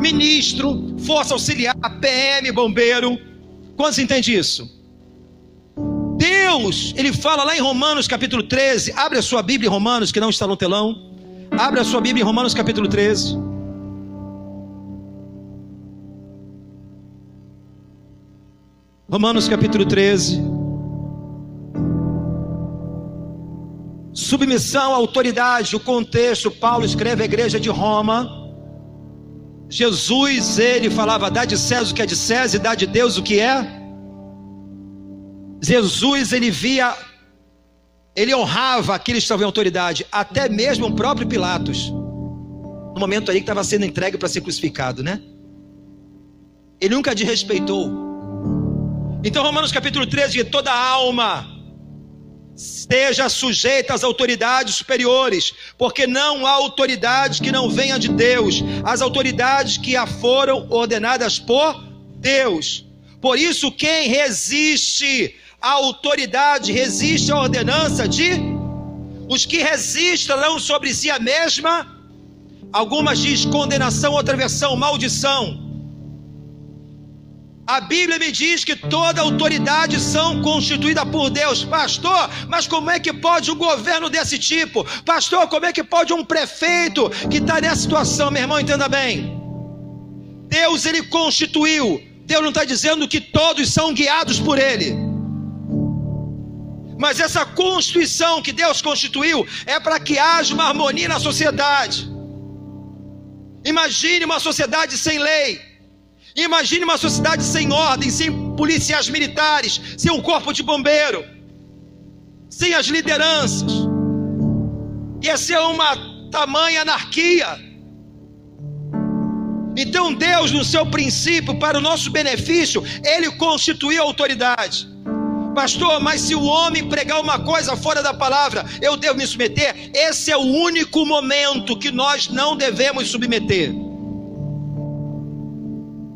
ministro, força auxiliar, PM, bombeiro. Quantos entendem isso? Deus, ele fala lá em Romanos capítulo 13. Abre a sua Bíblia em Romanos, que não está no telão. Abre a sua Bíblia em Romanos capítulo 13. Romanos capítulo 13. Submissão à autoridade, o contexto, Paulo escreve à igreja de Roma. Jesus, ele falava, dá de César o que é de César e dá de Deus o que é. Jesus, ele via, ele honrava aqueles que estavam em autoridade, até mesmo o próprio Pilatos, no momento ali que estava sendo entregue para ser crucificado, né? Ele nunca desrespeitou. Então Romanos capítulo 13 diz, toda alma esteja sujeita às autoridades superiores, porque não há autoridade que não venha de Deus, as autoridades que a foram ordenadas por Deus. Por isso quem resiste à autoridade, resiste à ordenança de... Os que resistirão sobre si a mesma, algumas diz condenação, outra versão maldição. A Bíblia me diz que toda autoridade são constituída por Deus. Pastor, mas como é que pode um governo desse tipo? Pastor, como é que pode um prefeito que está nessa situação? Meu irmão, entenda bem. Deus, ele constituiu. Deus não está dizendo que todos são guiados por ele. Mas essa constituição que Deus constituiu é para que haja uma harmonia na sociedade. Imagine uma sociedade sem lei. Imagine uma sociedade sem ordem, sem policiais militares, sem um corpo de bombeiro, sem as lideranças. Ia ser uma tamanha anarquia. Então Deus, no seu princípio, para o nosso benefício, ele constituiu a autoridade. Pastor, mas se o homem pregar uma coisa fora da palavra, eu devo me submeter? Esse é o único momento que nós não devemos submeter.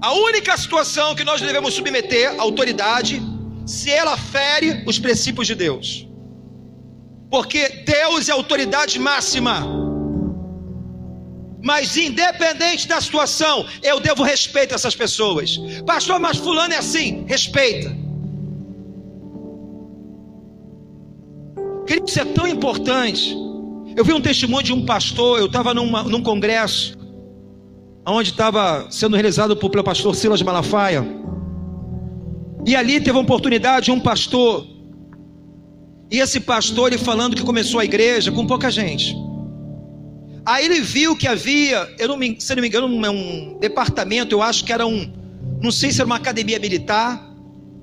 A única situação que nós devemos submeter à autoridade, se ela fere os princípios de Deus. Porque Deus é a autoridade máxima. Mas independente da situação, eu devo respeito a essas pessoas. Pastor, mas fulano é assim. Respeita. Querido, isso é tão importante. Eu vi um testemunho de um pastor. Eu estava num congresso, onde estava sendo realizado pelo pastor Silas Malafaia. E ali teve a oportunidade de um pastor. E esse pastor, ele falando que começou a igreja com pouca gente. Aí ele viu que havia, se não me engano, um departamento, eu acho que era não sei se era uma academia militar,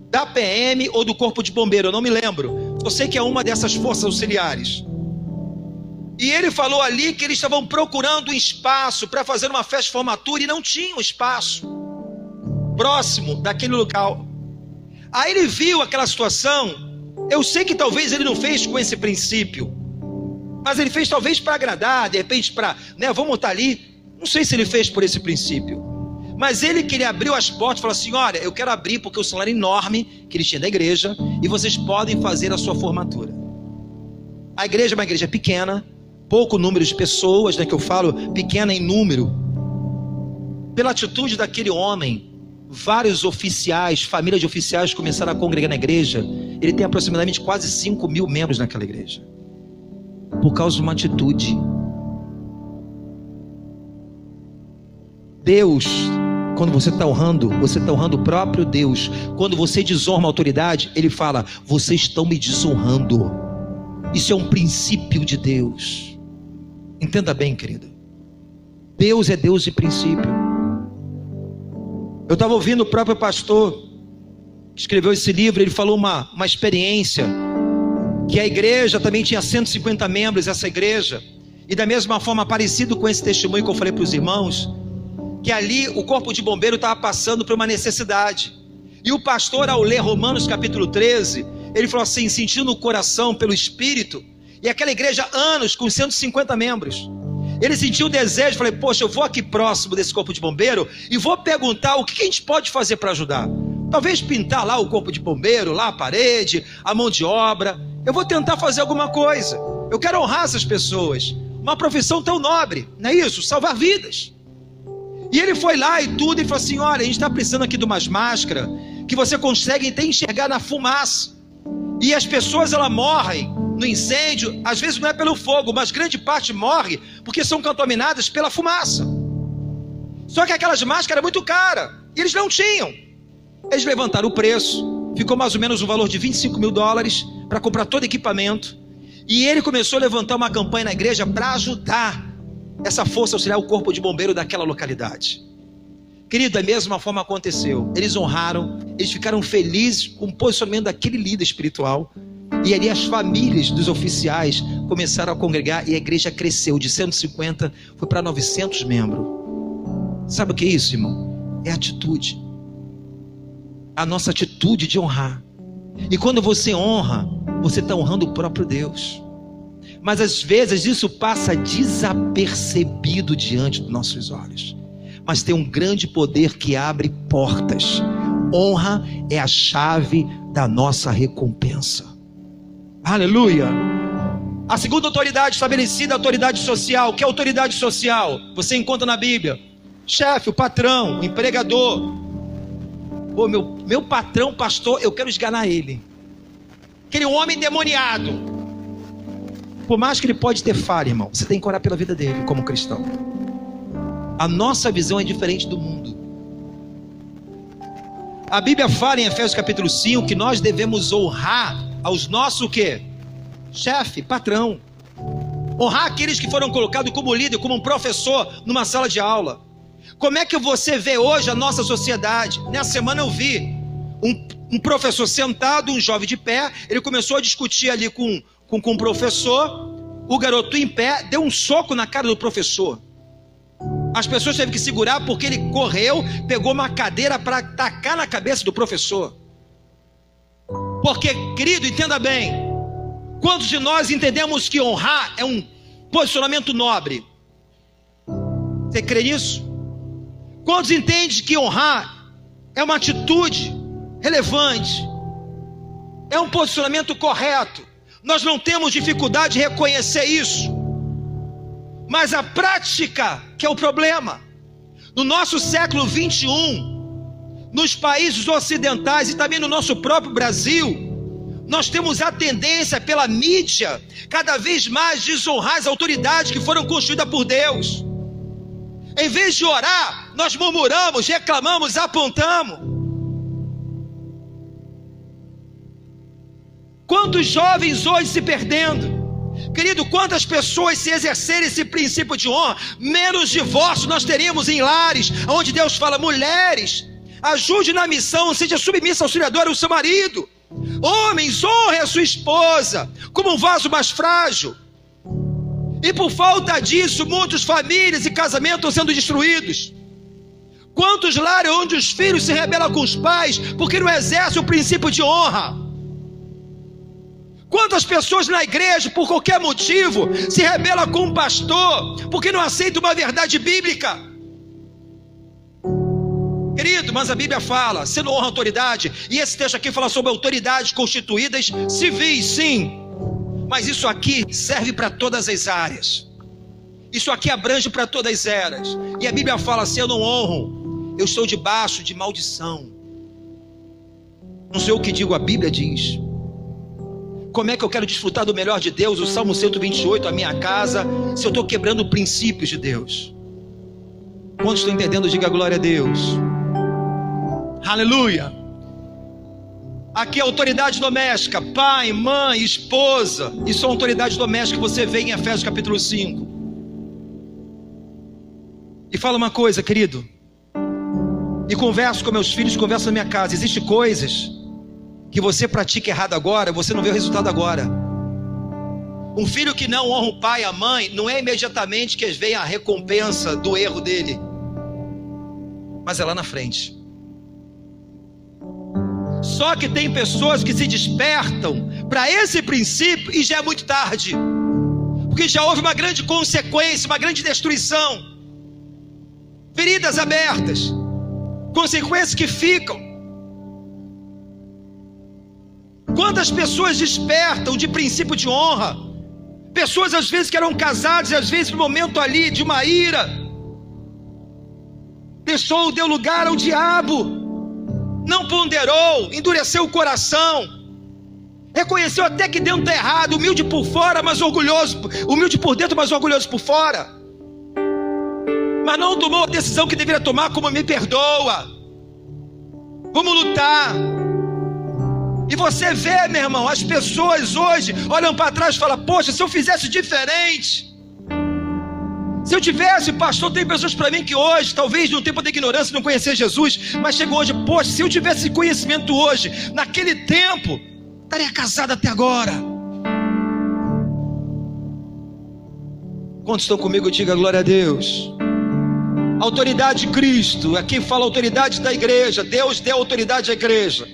da PM ou do Corpo de Bombeiro, eu não me lembro. Eu sei que é uma dessas forças auxiliares. E ele falou ali que eles estavam procurando um espaço para fazer uma festa de formatura e não tinha um espaço próximo daquele local. Aí ele viu aquela situação. Eu sei que talvez ele não fez com esse princípio, mas ele fez talvez para agradar, de repente para, vamos estar ali. Não sei se ele fez por esse princípio, mas ele abriu as portas e falou assim: olha, eu quero abrir porque o salário enorme que ele tinha da igreja, e vocês podem fazer a sua formatura. A igreja é uma igreja pequena, pouco número de pessoas, que eu falo, pequena em número. Pela atitude daquele homem, vários oficiais, famílias de oficiais começaram a congregar na igreja. Ele tem aproximadamente quase 5 mil membros naquela igreja, por causa de uma atitude. Deus, quando você está honrando o próprio Deus. Quando você desonra a autoridade, Ele fala: vocês estão me desonrando. Isso é um princípio de Deus. Entenda bem, querido. Deus é Deus de princípio. Eu estava ouvindo o próprio pastor que escreveu esse livro. Ele falou uma experiência, que a igreja também tinha 150 membros, essa igreja, e da mesma forma, parecido com esse testemunho que eu falei para os irmãos, que ali o corpo de bombeiro estava passando por uma necessidade, e o pastor, ao ler Romanos capítulo 13, ele falou assim, sentindo no coração pelo Espírito, e aquela igreja, anos, com 150 membros, ele sentiu o desejo, falei, poxa, eu vou aqui próximo desse corpo de bombeiro, e vou perguntar o que a gente pode fazer para ajudar. Talvez pintar lá o corpo de bombeiro, lá a parede, a mão de obra. Eu vou tentar fazer alguma coisa. Eu quero honrar essas pessoas. Uma profissão tão nobre, não é isso? Salvar vidas. E ele foi lá e tudo, e falou assim, olha, a gente está precisando aqui de umas máscaras, que você consegue até enxergar na fumaça. E as pessoas, elas morrem no incêndio, às vezes não é pelo fogo, mas grande parte morre, porque são contaminadas pela fumaça. Só que aquelas máscaras eram muito caras, e eles não tinham. Eles levantaram o preço, ficou mais ou menos um valor de $25 mil para comprar todo equipamento. E ele começou a levantar uma campanha na igreja para ajudar essa força auxiliar, o corpo de bombeiro daquela localidade. Querido, da mesma forma aconteceu. Eles honraram, eles ficaram felizes com o posicionamento daquele líder espiritual. E ali as famílias dos oficiais começaram a congregar e a igreja cresceu de 150, foi para 900 membros. Sabe o que é isso, irmão? É atitude. A nossa atitude de honrar. E quando você honra, você está honrando o próprio Deus. Mas às vezes isso passa desapercebido diante dos nossos olhos. Mas tem um grande poder que abre portas. Honra é a chave da nossa recompensa. Aleluia. A segunda autoridade estabelecida é a autoridade social. Que é a autoridade social? Você encontra na Bíblia. Chefe, o patrão, o empregador. Pô, meu patrão, pastor, eu quero esganar ele. Aquele homem endemoniado. Por mais que ele pode ter falha, irmão, você tem que orar pela vida dele como cristão. A nossa visão é diferente do mundo. A Bíblia fala em Efésios capítulo 5 que nós devemos honrar aos nossos o quê? Chefe, patrão. Honrar aqueles que foram colocados como líder, como um professor numa sala de aula. Como é que você vê hoje a nossa sociedade? Nessa semana eu vi um professor sentado, um jovem de pé. Ele começou a discutir ali com o professor. O garoto em pé deu um soco na cara do professor. As pessoas tiveram que segurar porque ele correu, pegou uma cadeira para tacar na cabeça do professor. Porque, querido, entenda bem, quantos de nós entendemos que honrar é um posicionamento nobre? Você crê nisso? Quantos entendem que honrar é uma atitude relevante? É um posicionamento correto? Nós não temos dificuldade de reconhecer isso. Mas a prática que é o problema. No nosso século 21, nos países ocidentais e também no nosso próprio Brasil, nós temos a tendência pela mídia cada vez mais desonrar as autoridades que foram construídas por Deus. Em vez de orar, nós murmuramos, reclamamos, apontamos. Quantos jovens hoje se perdendo? Querido, quantas pessoas se exercerem esse princípio de honra, menos divórcio nós teríamos em lares, onde Deus fala: mulheres, ajude na missão, seja submissa, auxiliadora ao seu marido. Homens, honre a sua esposa como um vaso mais frágil. E por falta disso, muitas famílias e casamentos estão sendo destruídos. Quantos lares onde os filhos se rebelam com os pais porque não exercem o princípio de honra? Quantas pessoas na igreja, por qualquer motivo, se rebelam com um pastor porque não aceitam uma verdade bíblica? Querido, mas a Bíblia fala, você não honra a autoridade, e esse texto aqui fala sobre autoridades constituídas civis, sim, mas isso aqui serve para todas as áreas, isso aqui abrange para todas as eras, e a Bíblia fala: se eu não honro, eu estou debaixo de maldição. Não sei o que digo, a Bíblia diz. Como é que eu quero desfrutar do melhor de Deus, o Salmo 128, a minha casa, se eu estou quebrando princípios de Deus? Quantos estão entendendo? Diga glória a Deus. Aleluia. Aqui é autoridade doméstica, pai, mãe, esposa. Isso é autoridade doméstica que você vê em Efésios capítulo 5. E fala uma coisa, querido, e converso com meus filhos, converso na minha casa. Existem coisas que você pratica errado agora, você não vê o resultado agora. Um filho que não honra o pai e a mãe, não é imediatamente que vem a recompensa do erro dele, mas é lá na frente. Só que tem pessoas que se despertam para esse princípio e já é muito tarde, porque já houve uma grande consequência, uma grande destruição, feridas abertas, consequências que ficam. Quantas pessoas despertam de princípio de honra? Pessoas às vezes que eram casadas, e às vezes no momento ali de uma ira, deu lugar ao diabo, não ponderou, endureceu o coração, reconheceu até que dentro está errado, humilde por fora, mas orgulhoso, humilde por dentro, mas orgulhoso por fora, mas não tomou a decisão que deveria tomar, como: me perdoa, vamos lutar. E você vê, meu irmão, as pessoas hoje olham para trás e falam: poxa, se eu fizesse diferente, se eu tivesse, pastor, tem pessoas para mim que hoje, talvez no tempo da ignorância, não conhecer Jesus, mas chegam hoje: poxa, se eu tivesse conhecimento hoje, naquele tempo, estaria casado até agora. Quantos estão comigo? Diga glória a Deus. Autoridade de Cristo, aqui fala autoridade da igreja. Deus deu autoridade à igreja,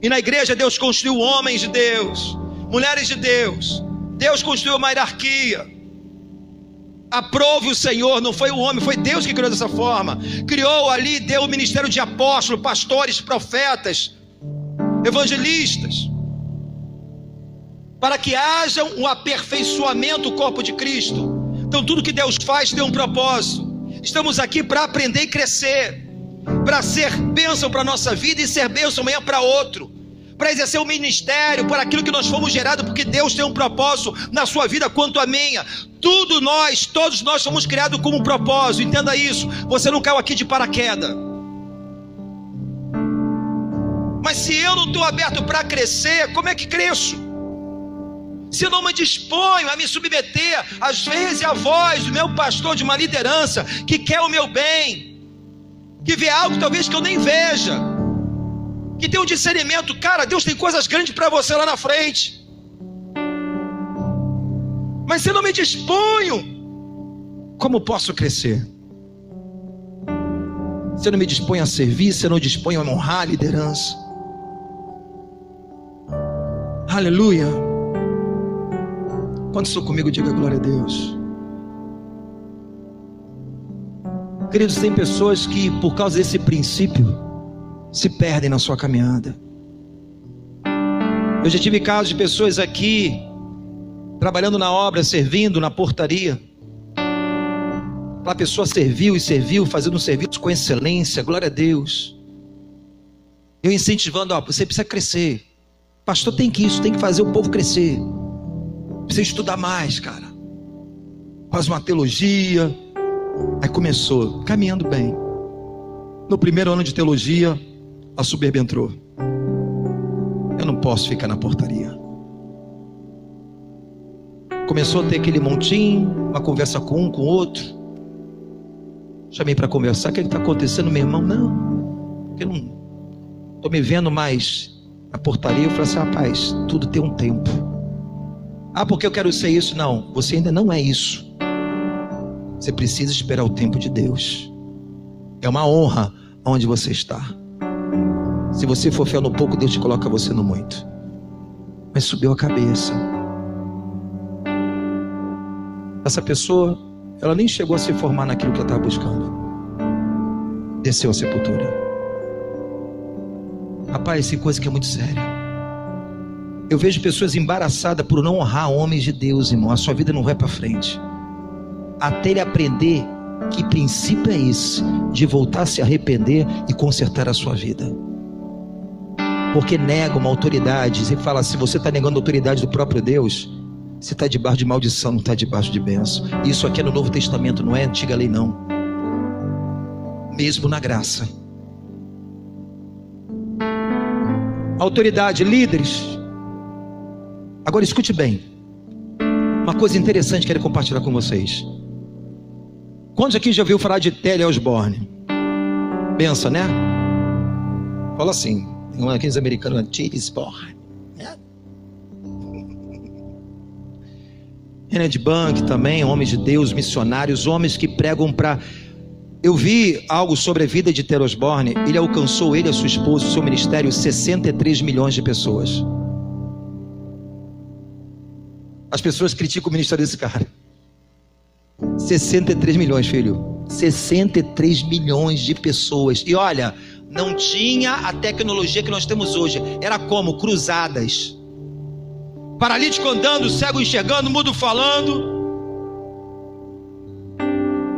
e na igreja Deus construiu homens de Deus, mulheres de Deus. Deus construiu uma hierarquia. Aprove o Senhor, não foi o homem, foi Deus que criou dessa forma. Criou ali, deu o ministério de apóstolos, pastores, profetas, evangelistas, para que haja um aperfeiçoamento do corpo de Cristo. Então tudo que Deus faz tem um propósito. Estamos aqui para aprender e crescer, para ser bênção para a nossa vida e ser bênção amanhã para outro, para exercer o ministério, por aquilo que nós fomos gerados, porque Deus tem um propósito na sua vida quanto a minha. Todos nós somos criados com um propósito, entenda isso. Você não caiu aqui de paraquedas. Mas se eu não estou aberto para crescer, como é que cresço? Se eu não me disponho a me submeter, às vezes, à voz do meu pastor, de uma liderança que quer o meu bem, que vê algo talvez que eu nem veja, que tem um discernimento: cara, Deus tem coisas grandes para você lá na frente. Mas se eu não me disponho, como posso crescer? Se eu não me disponho a servir, se eu não disponho a honrar a liderança. Aleluia. Quando estou comigo, diga glória a Deus. Queridos, tem pessoas que por causa desse princípio se perdem na sua caminhada. Eu já tive casos de pessoas aqui trabalhando na obra, servindo na portaria, Aquela pessoa serviu e serviu, fazendo um serviço com excelência, glória a Deus. Eu incentivando, você precisa crescer. Pastor tem que isso, tem que fazer o povo crescer. Precisa estudar mais, cara. Faz uma teologia. Aí começou, caminhando bem. No primeiro ano de teologia, a soberba entrou. Eu não posso ficar na portaria. Começou a ter aquele montinho, uma conversa com um, com o outro. Chamei para conversar. O que está acontecendo, meu irmão? Não, porque eu não estou me vendo mais na portaria. Eu falei assim, rapaz, tudo tem um tempo. Porque eu quero ser isso. Não, você ainda não é isso. Você precisa esperar o tempo de Deus. É uma honra onde você está. Se você for fiel no pouco, Deus te coloca você no muito. Mas subiu a cabeça. Essa pessoa, ela nem chegou a se formar naquilo que ela estava buscando. Desceu à sepultura. Rapaz, tem coisa que é muito séria. Eu vejo pessoas embaraçadas por não honrar homens de Deus, irmão. A sua vida não vai para frente. Até ele aprender que princípio é esse, de voltar a se arrepender e consertar a sua vida. Porque nega uma autoridade. Você fala, se você está negando a autoridade do próprio Deus, você está debaixo de maldição, não está debaixo de bênção. Isso aqui é no Novo Testamento, não é antiga lei não. Mesmo na graça. Autoridade, líderes. Agora escute bem. Uma coisa interessante que eu quero compartilhar com vocês. Quantos aqui já ouviu falar de Kelly Osbourne? Pensa, né? Fala assim. Tem aqueles americanos, Kelly Osbourne. Kennedy Bank também, homens de Deus, missionários, homens que pregam para... Eu vi algo sobre a vida de Kelly Osbourne. Ele alcançou, ele e a sua esposa, o seu ministério, 63 milhões de pessoas. As pessoas criticam o ministério desse cara. 63 milhões, filho. 63 milhões de pessoas. E olha, não tinha a tecnologia que nós temos hoje. Era como? Cruzadas. Paralítico andando, cego enxergando, mudo falando.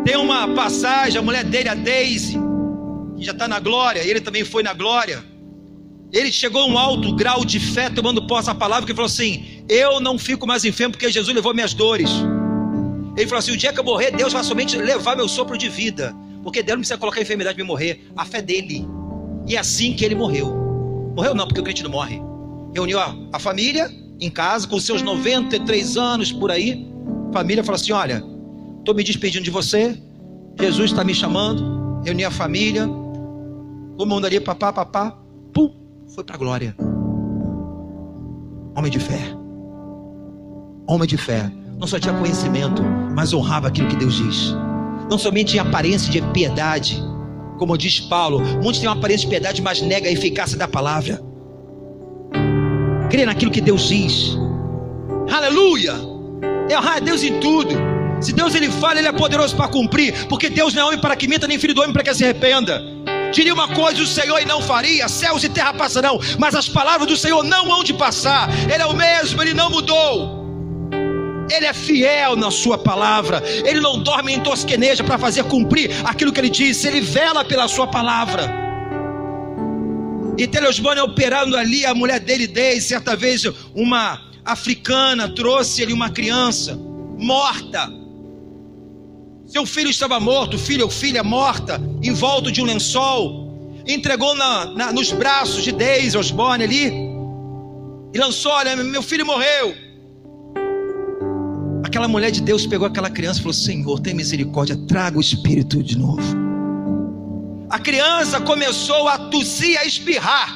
Tem uma passagem, a mulher dele, a Daisy, que já está na glória, ele também foi na glória. Ele chegou a um alto grau de fé, tomando posse da palavra, que falou assim, eu não fico mais enfermo, porque Jesus levou minhas dores. Ele falou assim, o dia que eu morrer, Deus vai somente levar meu sopro de vida, porque Deus não precisa colocar a enfermidade para me morrer. A fé dele. E é assim que ele morreu. Morreu não, porque o crente não morre. Reuniu a família em casa, com seus 93 anos por aí. A família falou assim, olha, estou me despedindo de você, Jesus está me chamando. Reuni a família, todo mundo ali, papá, pum, foi para a glória. Homem de fé. Homem de fé. Não só tinha conhecimento, mas honrava aquilo que Deus diz. Não somente tinha aparência de piedade, como diz Paulo, muitos têm uma aparência de piedade, mas nega a eficácia da palavra. Crê naquilo que Deus diz. Aleluia. É honrar a Deus em tudo. Se Deus ele fala, ele é poderoso para cumprir, porque Deus não é homem para que minta, nem filho do homem para que se arrependa. Diria uma coisa o Senhor e não faria, céus e terra passarão, mas as palavras do Senhor não hão de passar. Ele é o mesmo, ele não mudou. Ele é fiel na sua palavra. Ele não dorme em tosqueneja para fazer cumprir aquilo que ele disse. Ele vela pela sua palavra. E Kelly Osbourne operando ali, a mulher dele, certa vez uma africana trouxe ele uma criança morta. Seu filho estava morto, filho ou filha morta, em volta de um lençol. Entregou nos braços de Daisy Osbourne ali e lançou, olha, meu filho morreu. Aquela mulher de Deus pegou aquela criança e falou, Senhor, tem misericórdia, traga o espírito de novo. A criança começou a tossir, a espirrar.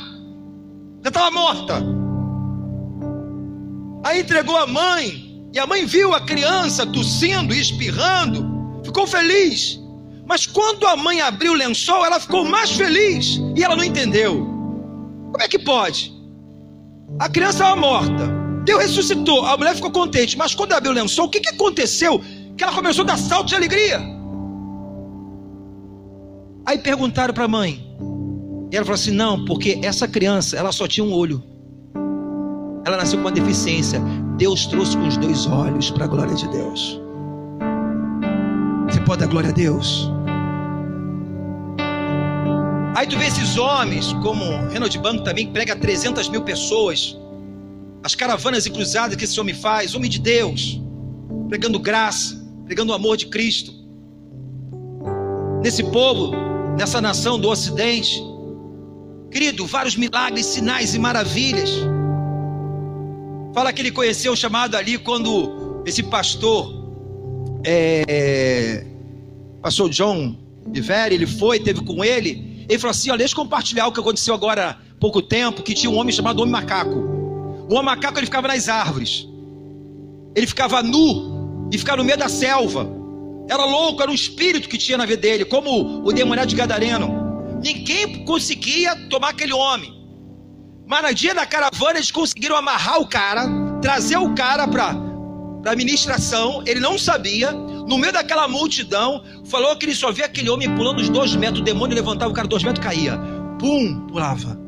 Já estava morta. Aí entregou a mãe, e a mãe viu a criança tossindo e espirrando, ficou feliz. Mas quando a mãe abriu o lençol, ela ficou mais feliz, e ela não entendeu. Como é que pode? A criança estava morta, Deus ressuscitou, a mulher ficou contente, mas quando abriu o lençol, o que aconteceu? Que ela começou a dar salto de alegria. Aí perguntaram para a mãe, e ela falou assim, não, porque essa criança, ela só tinha um olho, ela nasceu com uma deficiência, Deus trouxe com os 2 olhos para a glória de Deus. Você pode dar glória a Deus? Aí tu vê esses homens, como Reinhard Bonk também, que prega 300 mil pessoas. As caravanas e cruzadas que esse homem faz, homem de Deus, pregando graça, pregando o amor de Cristo. Nesse povo, nessa nação do Ocidente, querido, vários milagres, sinais e maravilhas. Fala que ele conheceu o chamado ali quando esse pastor John Bevere, ele foi, teve com ele. Ele falou assim: olha, deixa eu compartilhar o que aconteceu agora há pouco tempo, que tinha um homem chamado Homem Macaco. O Homem Macaco, ele ficava nas árvores, ele ficava nu e ficava no meio da selva. Era louco, era um espírito que tinha na vida dele, como o demoniado de Gadareno. Ninguém conseguia tomar aquele homem. Mas no dia da caravana eles conseguiram amarrar o cara, trazer o cara para a ministração. Ele não sabia. No meio daquela multidão, falou que ele só via aquele homem pulando os 2 metros. O demônio levantava o cara 2 metros, caía. Pum, pulava.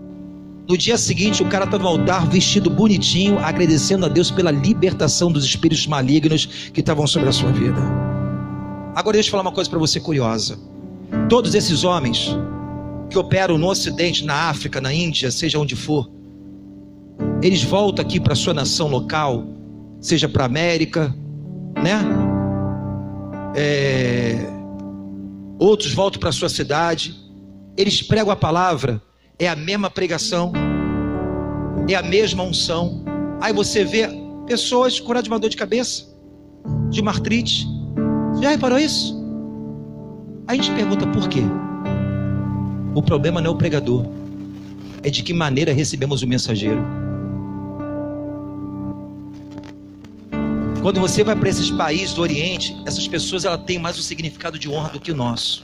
No dia seguinte o cara estava no altar, vestido bonitinho, agradecendo a Deus pela libertação dos espíritos malignos que estavam sobre a sua vida. Agora deixa eu falar uma coisa para você curiosa. Todos esses homens que operam no Ocidente, na África, na Índia, seja onde for, eles voltam aqui para a sua nação local, seja para a América, né? Outros voltam para a sua cidade, eles pregam a palavra, é a mesma pregação, é a mesma unção. Aí você vê pessoas curadas de uma dor de cabeça, de uma artrite. Já reparou isso? Aí a gente pergunta por quê? O problema não é o pregador, é de que maneira recebemos o mensageiro. Quando você vai para esses países do Oriente, essas pessoas elas têm mais o significado de honra do que o nosso.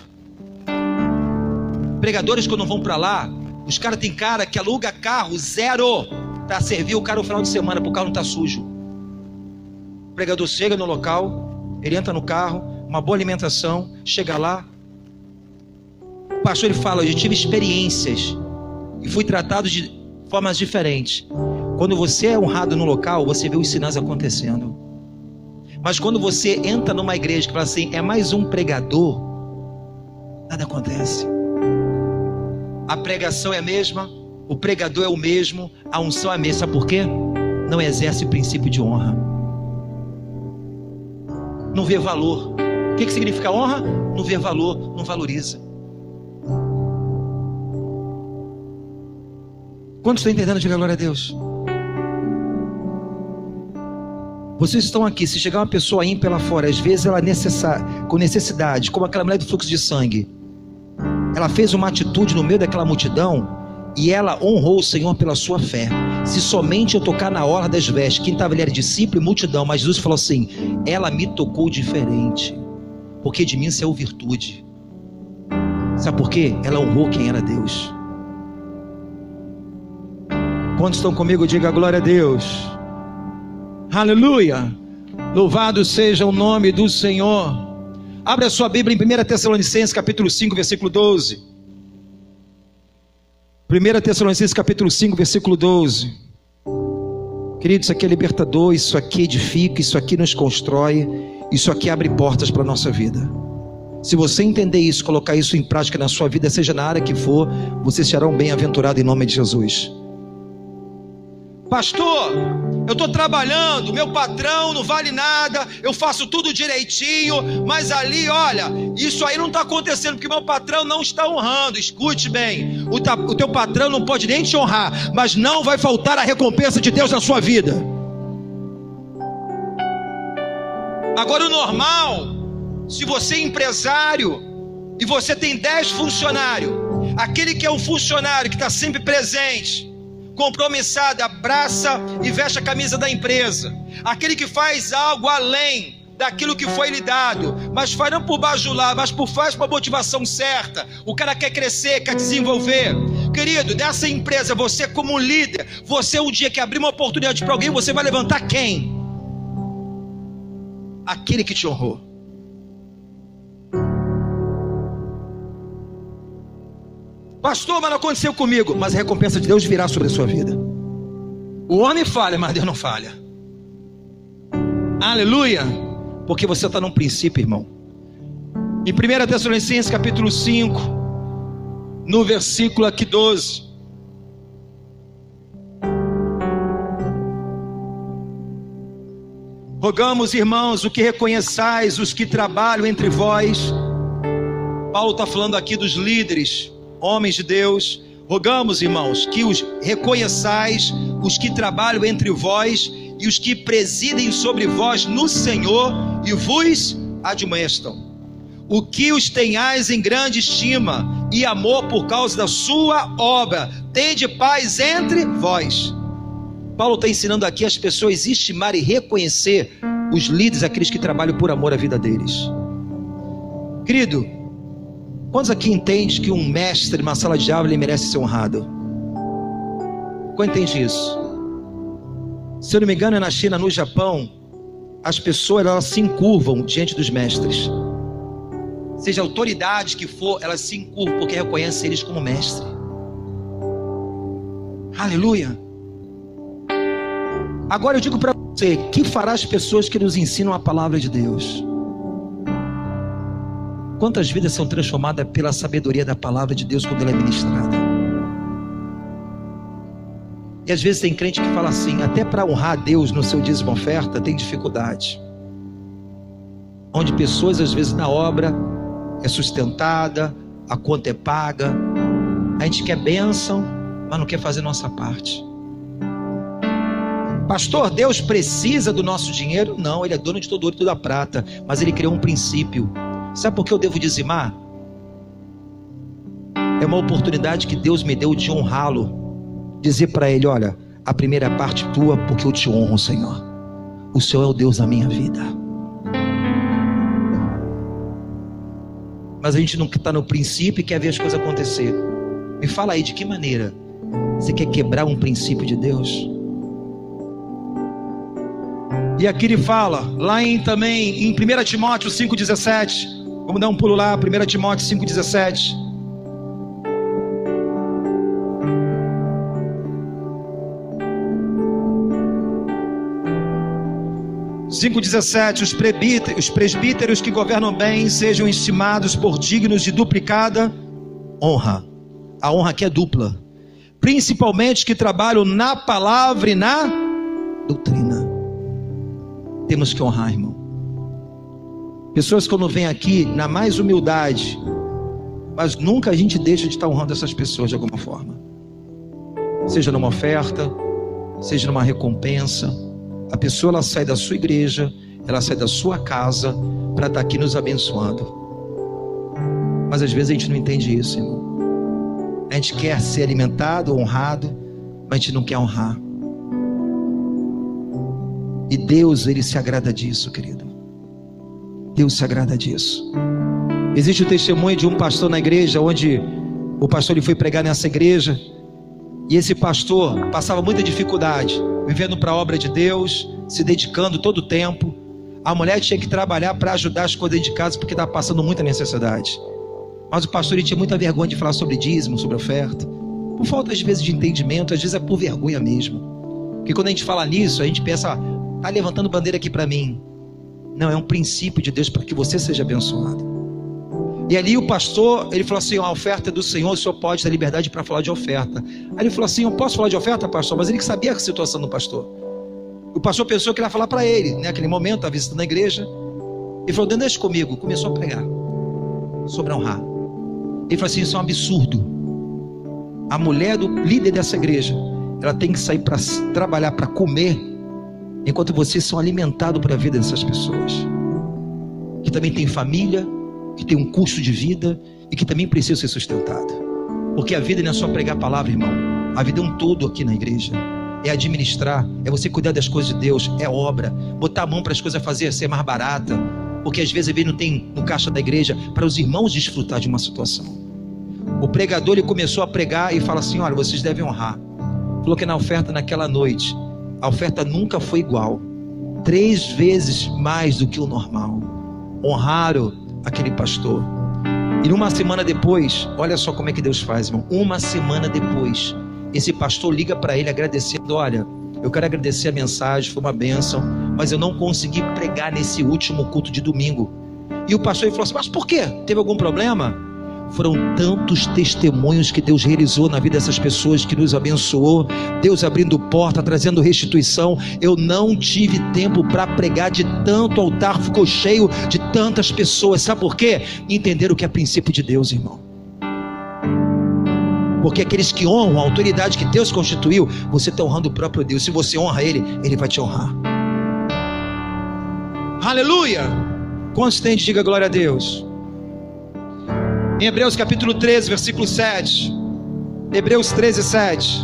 Pregadores, quando vão para lá, os caras têm cara que aluga carro zero para servir o cara no final de semana, para o carro não estar sujo. O pregador chega no local, ele entra no carro, uma boa alimentação, chega lá, o pastor ele fala: eu tive experiências e fui tratado de formas diferentes. Quando você é honrado no local, você vê os sinais acontecendo. Mas quando você entra numa igreja que fala assim, é mais um pregador, nada acontece. A pregação é a mesma, o pregador é o mesmo, a unção é a mesma. Sabe por quê? Não exerce o princípio de honra, não vê valor. O que significa honra? Não vê valor, não valoriza. Quantos estão entendendo? Diga glória a Deus. Vocês estão aqui, se chegar uma pessoa ímpia lá fora, às vezes ela com necessidade, como aquela mulher do fluxo de sangue, ela fez uma atitude no meio daquela multidão e ela honrou o Senhor pela sua fé. Se somente eu tocar na orla das vestes, quem estava ali era discípulo e multidão, mas Jesus falou assim: ela me tocou diferente, porque de mim saiu virtude. Sabe por quê? Ela honrou quem era Deus. Quantos estão comigo? Diga glória a Deus. Aleluia, louvado seja o nome do Senhor. Abre a sua Bíblia em 1 Tessalonicenses capítulo 5 versículo 12. 1 Tessalonicenses capítulo 5 versículo 12. Querido, isso aqui é libertador, isso aqui edifica, isso aqui nos constrói, isso aqui abre portas para a nossa vida. Se você entender isso, colocar isso em prática na sua vida, seja na área que for, você será um bem-aventurado em nome de Jesus. Pastor, eu estou trabalhando, meu patrão não vale nada, eu faço tudo direitinho, mas ali, olha, isso aí não está acontecendo, porque meu patrão não está honrando. Escute bem, o teu patrão não pode nem te honrar, mas não vai faltar a recompensa de Deus na sua vida. Agora o normal, se você é empresário e você tem 10 funcionários, aquele que é um funcionário que está sempre presente, compromissado, abraça e veste a camisa da empresa, aquele que faz algo além daquilo que foi lhe dado, mas faz não por bajular, mas faz por motivação certa. O cara quer crescer, quer desenvolver. Querido, dessa empresa, você como líder, você um dia que abrir uma oportunidade para alguém, você vai levantar quem? Aquele que te honrou. Pastor, mas não aconteceu comigo. Mas a recompensa de Deus virá sobre a sua vida. O homem falha, mas Deus não falha. Aleluia. Porque você está num princípio, irmão. Em 1 Tessalonicenses capítulo 5, no versículo aqui 12. Rogamos, irmãos, o que reconheçais os que trabalham entre vós. Paulo está falando aqui dos líderes, homens de Deus. Rogamos, irmãos, que os reconheçais os que trabalham entre vós e os que presidem sobre vós no Senhor e vos admoestam. O que os tenhais em grande estima e amor por causa da sua obra. Tende paz entre vós. Paulo está ensinando aqui as pessoas estimar e reconhecer os líderes, aqueles que trabalham por amor à vida deles. Querido, quantos aqui entendem que um mestre numa sala de aula ele merece ser honrado? Quantos entende isso? Se eu não me engano, é na China, no Japão, as pessoas elas se encurvam diante dos mestres. Seja a autoridade que for, elas se encurvam porque reconhecem eles como mestre. Aleluia. Agora eu digo para você, que fará as pessoas que nos ensinam a palavra de Deus? Quantas vidas são transformadas pela sabedoria da palavra de Deus quando ela é ministrada? E às vezes tem crente que fala assim, até para honrar a Deus no seu dízimo oferta tem dificuldade. Onde pessoas às vezes na obra é sustentada, a conta é paga, a gente quer bênção, mas não quer fazer nossa parte. Pastor, Deus precisa do nosso dinheiro? Não, Ele é dono de todo ouro e toda prata, mas Ele criou um princípio. Sabe por que eu devo dizimar? É uma oportunidade que Deus me deu de honrá-lo. Dizer para Ele, olha, a primeira parte tua, porque eu te honro, Senhor. O Senhor é o Deus da minha vida. Mas a gente não está no princípio e quer ver as coisas acontecer. Me fala aí, de que maneira você quer quebrar um princípio de Deus? E aqui ele fala, lá também em 1 Timóteo 5,17. Vamos dar um pulo lá, 1 Timóteo 5,17. 5,17. Os presbíteros que governam bem sejam estimados por dignos de duplicada honra. A honra aqui é dupla. Principalmente que trabalham na palavra e na doutrina. Temos que honrar, irmão. Pessoas quando vêm aqui na mais humildade, mas nunca a gente deixa de estar honrando essas pessoas de alguma forma. Seja numa oferta, seja numa recompensa. A pessoa ela sai da sua igreja, ela sai da sua casa para estar aqui nos abençoando. Mas às vezes a gente não entende isso, irmão. A gente quer ser alimentado, honrado, mas a gente não quer honrar. E Deus, Ele se agrada disso, querido. Deus se agrada disso. Existe o testemunho de um pastor na igreja, onde o pastor ele foi pregar nessa igreja, e esse pastor passava muita dificuldade, vivendo para a obra de Deus, se dedicando todo o tempo. A mulher tinha que trabalhar para ajudar as coisas de casa, porque estava passando muita necessidade. Mas o pastor ele tinha muita vergonha de falar sobre dízimo, sobre oferta, por falta às vezes de entendimento, às vezes é por vergonha mesmo. Porque quando a gente fala nisso, a gente pensa, está levantando bandeira aqui para mim. Não, é um princípio de Deus para que você seja abençoado. E ali o pastor, ele falou assim, a oferta é do Senhor, o senhor pode ter liberdade para falar de oferta. Aí ele falou assim, eu posso falar de oferta, pastor? Mas ele que sabia a situação do pastor. O pastor pensou que ele ia falar para ele, naquele momento, estava visitando a igreja. Ele falou, deixa comigo. Começou a pregar sobre honrar. Ele falou assim, isso é um absurdo. A mulher do líder dessa igreja, ela tem que sair para trabalhar, para comer, enquanto vocês são alimentados para a vida dessas pessoas. Que também tem família, que tem um custo de vida e que também precisa ser sustentado. Porque a vida não é só pregar a palavra, irmão. A vida é um todo aqui na igreja. É administrar, é você cuidar das coisas de Deus, é obra, botar a mão para as coisas fazer ser mais barata, porque às vezes a vida não tem no caixa da igreja para os irmãos desfrutar de uma situação. O pregador ele começou a pregar e fala assim, olha, vocês devem honrar. Falou que na oferta naquela noite, a oferta nunca foi igual, 3 vezes mais do que o normal. Honraram aquele pastor. E uma semana depois, olha só como é que Deus faz, irmão. Uma semana depois, esse pastor liga para ele agradecendo, olha, eu quero agradecer a mensagem, foi uma bênção, mas eu não consegui pregar nesse último culto de domingo. E o pastor falou assim: mas por quê? Teve algum problema? Foram tantos testemunhos que Deus realizou na vida dessas pessoas, que nos abençoou, Deus abrindo porta, trazendo restituição. Eu não tive tempo para pregar, de tanto altar ficou cheio de tantas pessoas. Sabe por quê? Entenderam o que é princípio de Deus, irmão. Porque aqueles que honram a autoridade que Deus constituiu, você está honrando o próprio Deus. Se você honra Ele, Ele vai te honrar. Aleluia! Quantos tem? Diga glória a Deus. Em Hebreus capítulo 13, versículo 7. Hebreus 13, 7.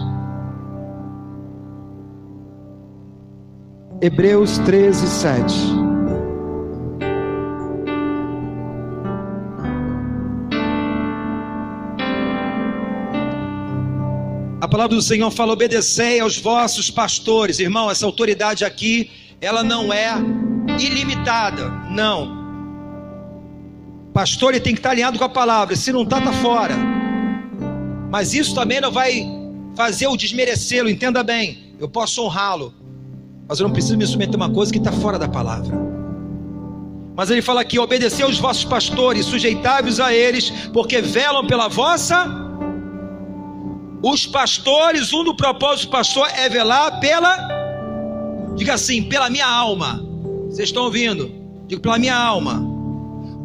Hebreus 13, 7. A palavra do Senhor fala: obedecei aos vossos pastores. Irmão, essa autoridade aqui, ela não é ilimitada, não. Pastor, ele tem que estar alinhado com a palavra. Se não está, está fora. Mas isso também não vai fazer o desmerecê-lo. Entenda bem, eu posso honrá-lo, mas eu não preciso me submeter a uma coisa que está fora da palavra. Mas ele fala aqui: obedecei aos vossos pastores, sujeitai-vos a eles, porque velam pela vossa... Os pastores, um do propósito do pastor é velar pela... Diga assim: pela minha alma. Vocês estão ouvindo? Digo: pela minha alma.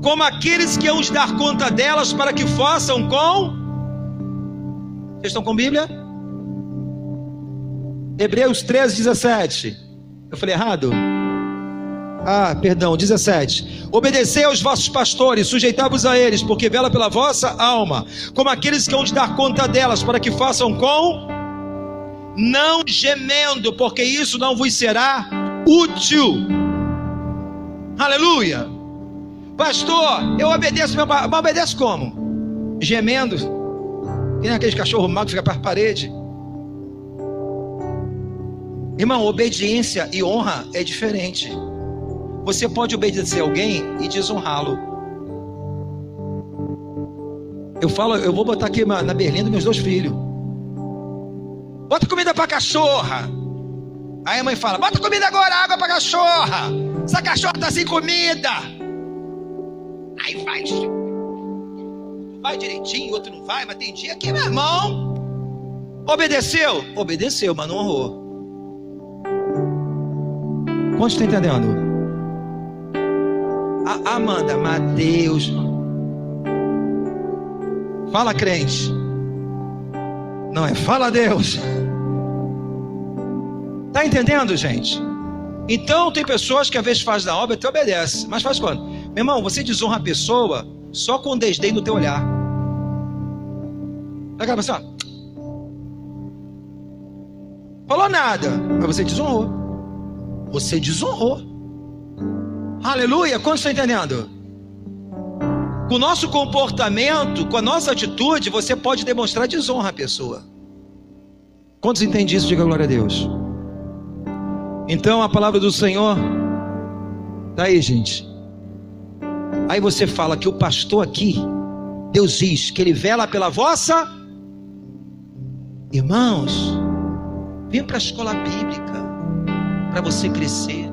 Como aqueles que hão de dar conta delas, para que façam com... Vocês estão com Bíblia? Hebreus 13, 17. Eu falei errado? Perdão, 17. Obedecei aos vossos pastores, sujeitai-vos a eles, porque vela pela vossa alma, como aqueles que hão de dar conta delas, para que façam com... não gemendo, porque isso não vos será útil. Aleluia. Pastor, eu obedeço meu pai. Mas obedece como? Gemendo. Que nem aqueles cachorro magro que fica para a parede. Irmão, obediência e honra é diferente. Você pode obedecer alguém e desonrá-lo. Eu vou botar aqui na berlinda dos meus 2 filhos. Bota comida para cachorra. Aí a mãe fala: bota comida agora, água para cachorra. Essa cachorra está sem comida. Aí vai direitinho, outro não vai, mas tem dia que, meu irmão, obedeceu? Obedeceu, mas não honrou. Quantos estão entendendo? Amanda, Mateus, fala, crente. Não é, fala, Deus. Tá entendendo, gente? Então tem pessoas que às vezes faz da obra e até obedece, mas faz quando? Meu irmão, você desonra a pessoa só com desdém no teu olhar. Aquela pessoa falou nada, mas você desonrou. Você desonrou. Aleluia, quantos estão entendendo? Com o nosso comportamento, com a nossa atitude, você pode demonstrar desonra à pessoa. Quantos entendem isso? Diga glória a Deus. Então a palavra do Senhor está aí, gente. Aí você fala que o pastor aqui, Deus diz que ele vela pela vossa... Irmãos, vem para a escola bíblica, para você crescer.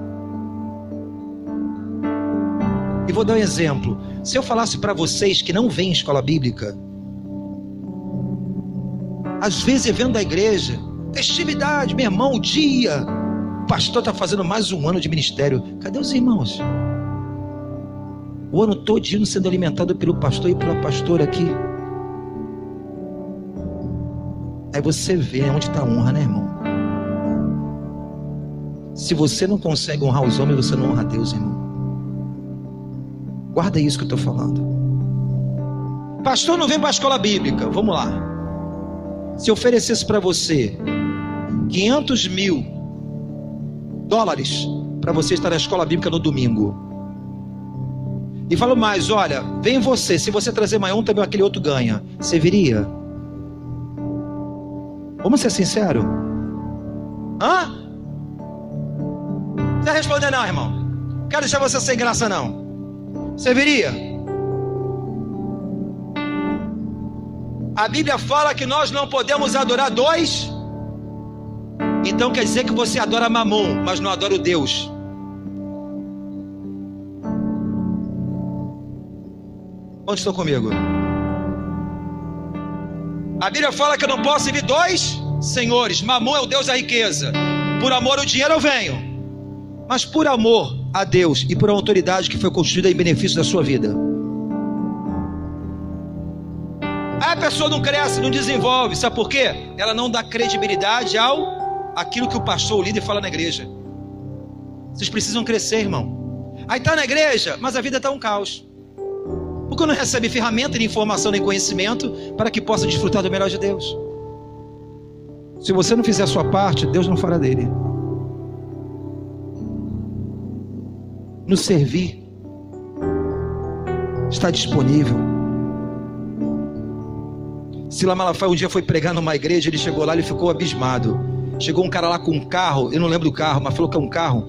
E vou dar um exemplo. Se eu falasse para vocês que não vem escola bíblica, às vezes evento da igreja, festividade, meu irmão, o dia, o pastor está fazendo mais um ano de ministério. Cadê os irmãos? O ano todinho sendo alimentado pelo pastor e pela pastora aqui. Aí você vê onde está a honra, né, irmão? Se você não consegue honrar os homens, você não honra a Deus, irmão. Guarda isso que eu estou falando. Pastor, não vem para a escola bíblica. Vamos lá. Se eu oferecesse para você $500 mil para você estar na escola bíblica no domingo, e falo mais: olha, vem você, se você trazer mais um, também aquele outro ganha, você viria? Vamos ser sinceros? Hã? Não vai responder não, irmão. Não quero deixar você sem graça não. Você viria? A Bíblia fala que nós não podemos adorar dois. Então quer dizer que você adora Mamon, mas não adora o Deus. Quantos estão comigo? A Bíblia fala que eu não posso servir dois senhores. Mamon é o Deus da riqueza. Por amor ao dinheiro eu venho, mas por amor a Deus e por uma autoridade que foi construída em benefício da sua vida. Aí a pessoa não cresce, não desenvolve. Sabe por quê? Ela não dá credibilidade àquilo que o pastor, o líder, fala na igreja. Vocês precisam crescer, irmão. Aí está na igreja, mas a vida está um caos. Porque não recebe ferramenta, nem informação, nem conhecimento para que possa desfrutar do melhor de Deus. Se você não fizer a sua parte, Deus não fará dele. Nos servir, está disponível. Silas Malafaia um dia foi pregar numa igreja, ele chegou lá, ele ficou abismado. Chegou um cara lá com um carro, eu não lembro do carro, mas falou que é um carro.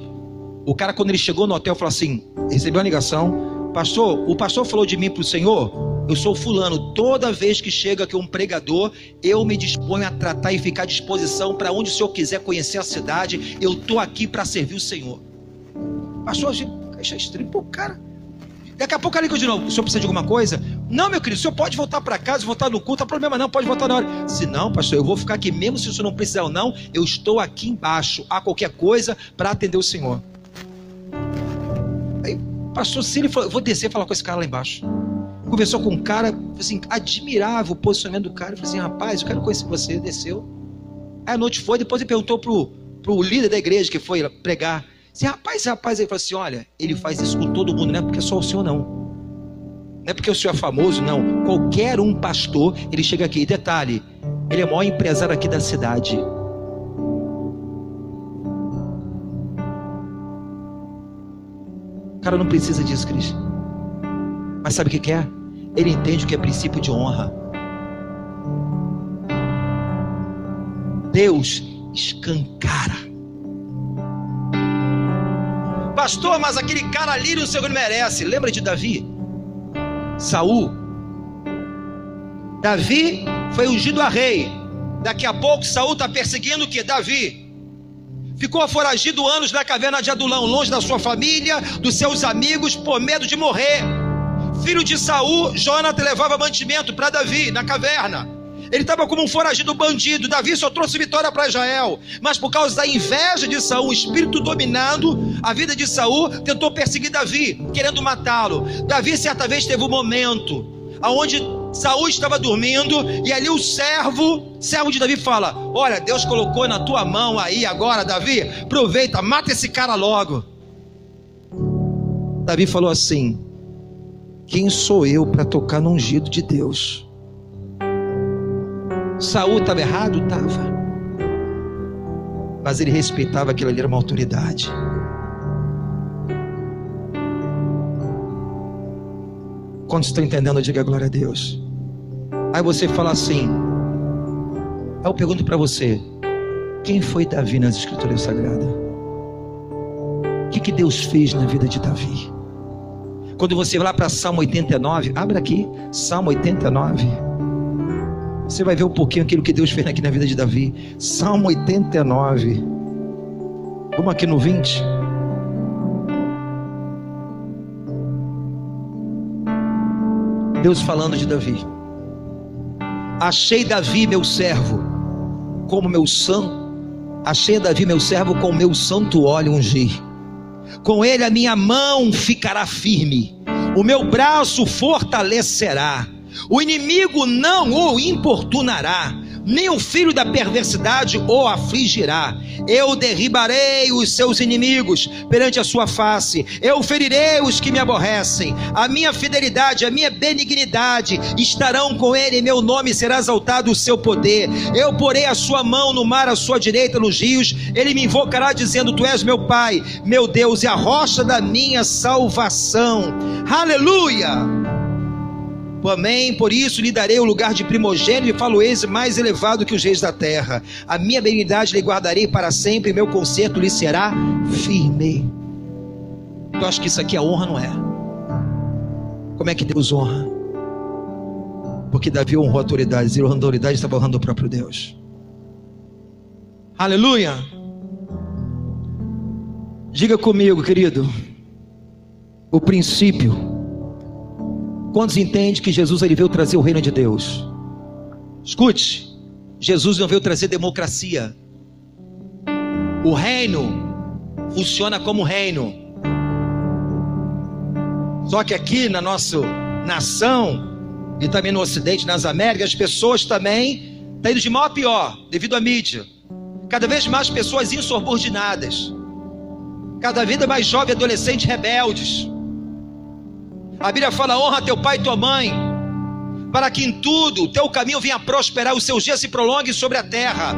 O cara, quando ele chegou no hotel, falou assim, recebeu uma ligação: pastor, o pastor falou de mim para o senhor. Eu sou fulano, toda vez que chega aqui um pregador, eu me disponho a tratar e ficar à disposição para onde o senhor quiser conhecer a cidade, eu estou aqui para servir o senhor. Pastor, a gente acha estranho, pô, cara, daqui a pouco eu ligo de novo, o senhor precisa de alguma coisa? Não, meu querido, o senhor pode voltar para casa, voltar no culto, não há problema não, pode voltar na hora. Se não, pastor, eu vou ficar aqui mesmo se o senhor não precisar ou não, eu estou aqui embaixo, há qualquer coisa para atender o senhor. Aí, pastor, se ele falou, eu vou descer e falar com esse cara lá embaixo. Conversou com um cara, assim, admirável o posicionamento do cara. Eu falei assim, rapaz, eu quero conhecer você. Desceu. Aí a noite foi, depois ele perguntou pro líder da igreja que foi pregar. Assim, rapaz, ele falou assim, olha, ele faz isso com todo mundo, não é porque é só o senhor não. Não é porque o senhor é famoso, não. Qualquer um pastor, ele chega aqui. E detalhe, ele é o maior empresário aqui da cidade. O cara não precisa disso, Cris. Mas sabe o que é? Ele entende o que é princípio de honra. Deus escancara. Pastor, mas aquele cara ali o Senhor não merece. Lembra de Davi? Saul. Davi foi ungido a rei. Daqui a pouco Saul está perseguindo o que? Davi. Ficou foragido anos na caverna de Adulão, longe da sua família, dos seus amigos, por medo de morrer. Filho de Saul, Jonathan levava mantimento para Davi na caverna. Ele estava como um foragido bandido. Davi só trouxe vitória para Israel, mas por causa da inveja de Saul, o espírito dominando a vida de Saul, tentou perseguir Davi, querendo matá-lo. Davi certa vez teve um momento onde Saul estava dormindo, e ali o servo de Davi fala: olha, Deus colocou na tua mão aí agora, Davi, aproveita, mata esse cara logo. Davi falou assim: quem sou eu para tocar no ungido de Deus? Saul estava errado? Estava. Mas ele respeitava aquilo ali, era uma autoridade. Quando estão entendendo, diga glória a Deus. Aí você fala assim, aí eu pergunto para você: quem foi Davi nas escrituras sagradas? O que Deus fez na vida de Davi? Quando você vai lá para Salmo 89, abre aqui, Salmo 89, você vai ver um pouquinho aquilo que Deus fez aqui na vida de Davi. Salmo 89, vamos aqui no 20. Deus falando de Davi: achei Davi meu servo, como meu santo, achei Davi meu servo com o meu santo óleo ungir. Com ele a minha mão ficará firme, o meu braço fortalecerá. O inimigo não o importunará, nem o filho da perversidade o afligirá. Eu derribarei os seus inimigos perante a sua face, eu ferirei os que me aborrecem. A minha fidelidade, a minha benignidade estarão com ele, e meu nome será exaltado o seu poder. Eu porei a sua mão no mar, a sua direita nos rios. Ele me invocará dizendo: tu és meu Pai, meu Deus, e a rocha da minha salvação. Aleluia! Amém, por isso lhe darei o lugar de primogênito, e falo-eis mais elevado que os reis da terra. A minha benignidade lhe guardarei para sempre, e meu conserto lhe será firme. Eu acho que isso aqui é honra, não é? Como é que Deus honra? Porque Davi honrou a autoridade, e a autoridade estava honrando o próprio Deus. Aleluia! Diga comigo, querido, o princípio Quantos entendem que Jesus ele veio trazer o reino de Deus? Escute, Jesus não veio trazer democracia. O reino funciona como reino. Só que aqui na nossa nação e também no Ocidente, nas Américas, as pessoas também estão indo de mal a pior devido à mídia. Cada vez mais pessoas insubordinadas, cada vez mais jovens, adolescentes rebeldes. A Bíblia fala: honra teu pai e tua mãe, para que em tudo o teu caminho venha a prosperar, os seus dias se prolonguem sobre a terra.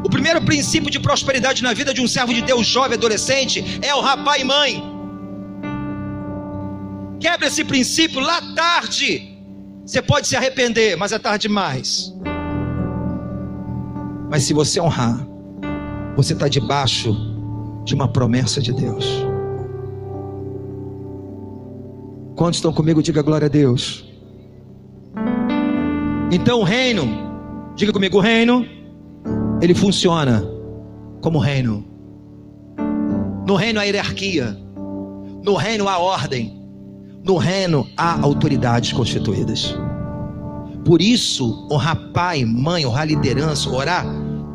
O primeiro princípio de prosperidade na vida de um servo de Deus, jovem, adolescente, é honrar pai e mãe. Quebra esse princípio lá tarde. Você pode se arrepender, mas é tarde demais. Mas se você honrar, você está debaixo de uma promessa de Deus. Quantos estão comigo? Diga glória a Deus. Então o reino, diga comigo, o reino, ele funciona como reino. No reino há hierarquia, no reino há ordem, no reino há autoridades constituídas. Por isso, honrar pai, mãe, honrar liderança, orar,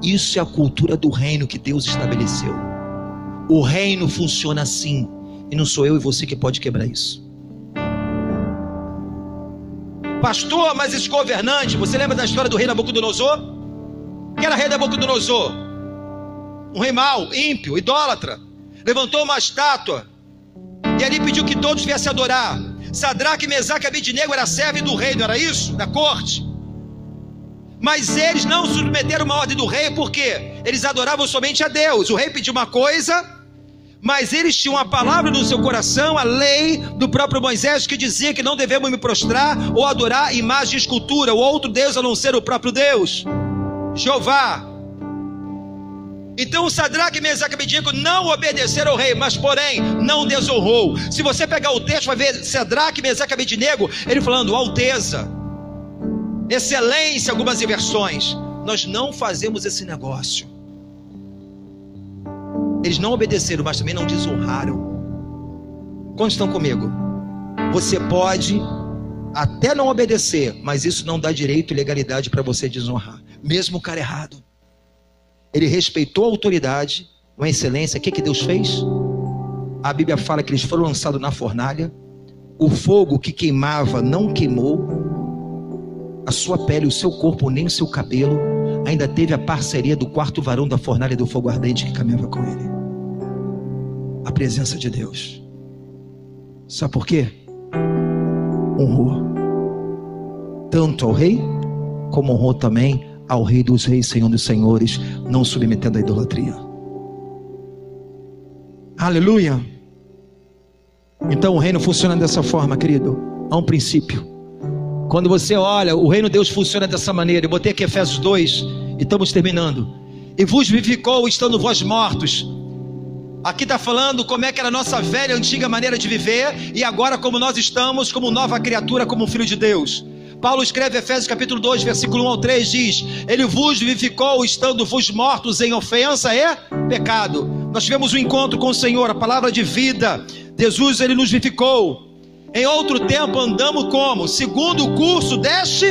isso é a cultura do reino que Deus estabeleceu. O reino funciona assim, e não sou eu e você que pode quebrar isso. Pastor, mas esse governante, você lembra da história do rei Nabucodonosor? Que era rei Nabucodonosor? Um rei mau, ímpio, idólatra. Levantou uma estátua e ali pediu que todos viessem adorar. Sadraque, Mesaque e Abednego era servo do rei, não era isso? Da corte. Mas eles não submeteram uma ordem do rei, porque eles adoravam somente a Deus. O rei pediu uma coisa, mas eles tinham a palavra no seu coração, a lei do próprio Moisés, que dizia que não devemos me prostrar ou adorar imagem de escultura, ou outro Deus a não ser o próprio Deus, Jeová. Então o Sadraque, Mesaque e Abednego não obedeceram ao rei, mas porém não desonrou. Se você pegar o texto, vai ver Sadraque, Mesaque e Abednego, ele falando alteza, excelência, algumas versões. Nós não fazemos esse negócio. Eles não obedeceram, mas também não desonraram. Quantos estão comigo? Você pode até não obedecer, mas isso não dá direito e legalidade para você desonrar, mesmo o cara errado. Ele respeitou a autoridade, uma excelência. O que Deus fez? A Bíblia fala que eles foram lançados na fornalha. O fogo que queimava não queimou a sua pele, o seu corpo, nem o seu cabelo. Ainda teve a parceria do quarto varão da fornalha do fogo ardente que caminhava com ele. A presença de Deus. Sabe por quê? Honrou tanto ao rei, como honrou também ao rei dos reis, Senhor dos senhores, não submetendo à idolatria. Aleluia. Então o reino funciona dessa forma, querido. Há um princípio. Quando você olha, o reino de Deus funciona dessa maneira. Eu botei aqui Efésios 2 e estamos terminando. E vos vivificou estando vós mortos. Aqui está falando como é que era a nossa velha, antiga maneira de viver, e agora como nós estamos, como nova criatura, como filho de Deus. Paulo escreve Efésios capítulo 2, versículo 1 ao 3, diz: ele vos vivificou estando vos mortos em ofensa e pecado. Nós tivemos um encontro com o Senhor, a palavra de vida. Jesus, ele nos vivificou. Em outro tempo andamos como? Segundo o curso deste,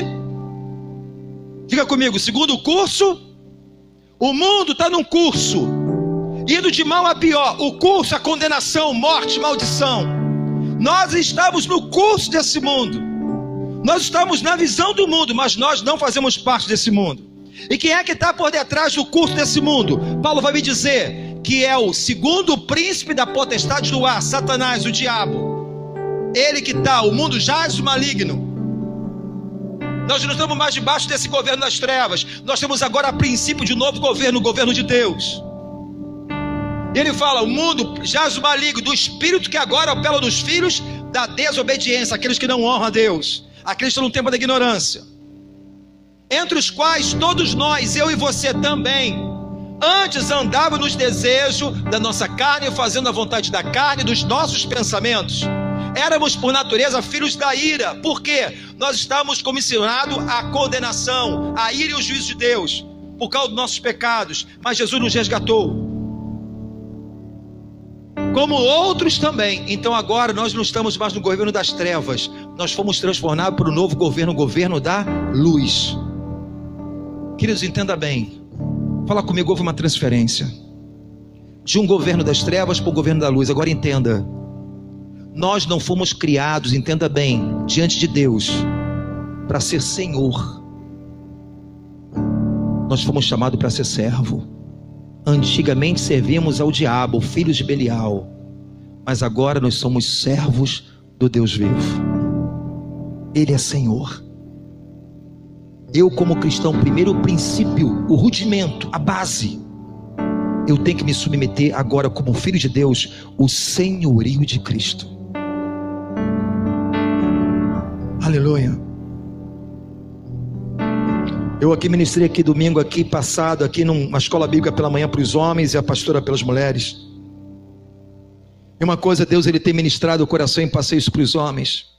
diga comigo, segundo o curso. O mundo está num curso, indo de mal a pior. O curso, a condenação, morte, maldição. Nós estamos no curso desse mundo. Nós estamos na visão do mundo, mas nós não fazemos parte desse mundo. E quem é que está por detrás do curso desse mundo? Paulo vai me dizer que é o segundo príncipe da potestade do ar, Satanás, o diabo. Ele que está, o mundo jaz o maligno. Nós não estamos mais debaixo desse governo das trevas. Nós temos agora a princípio de um novo governo, o governo de Deus. Ele fala, o mundo jaz o maligno, do espírito que agora opera nos filhos da desobediência, aqueles que não honram a Deus, aqueles que estão no tempo da ignorância, entre os quais todos nós, eu e você também, antes andávamos nos desejos da nossa carne, fazendo a vontade da carne, dos nossos pensamentos. Éramos por natureza filhos da ira. Por quê? Nós estávamos comissionados à condenação, à ira e ao juízo de Deus, por causa dos nossos pecados. Mas Jesus nos resgatou, como outros também. Então agora nós não estamos mais no governo das trevas, nós nós fomos transformados para o novo governo, o governo da luz. Queridos, entenda bem. Fala comigo, houve uma transferência de um governo das trevas para o governo da luz. Agora entenda. Nós não fomos criados, entenda bem, diante de Deus, para ser senhor. Nós fomos chamados para ser servo. Antigamente servíamos ao diabo, filhos de Belial. Mas agora nós somos servos do Deus vivo. Ele é Senhor. Eu, como cristão, primeiro princípio, o rudimento, a base, eu tenho que me submeter agora como filho de Deus, o senhorio de Cristo. Aleluia. Eu aqui ministrei aqui domingo aqui passado, aqui numa escola bíblica pela manhã para os homens e a pastora pelas mulheres. E uma coisa, Deus ele tem ministrado o coração em passeios para os homens.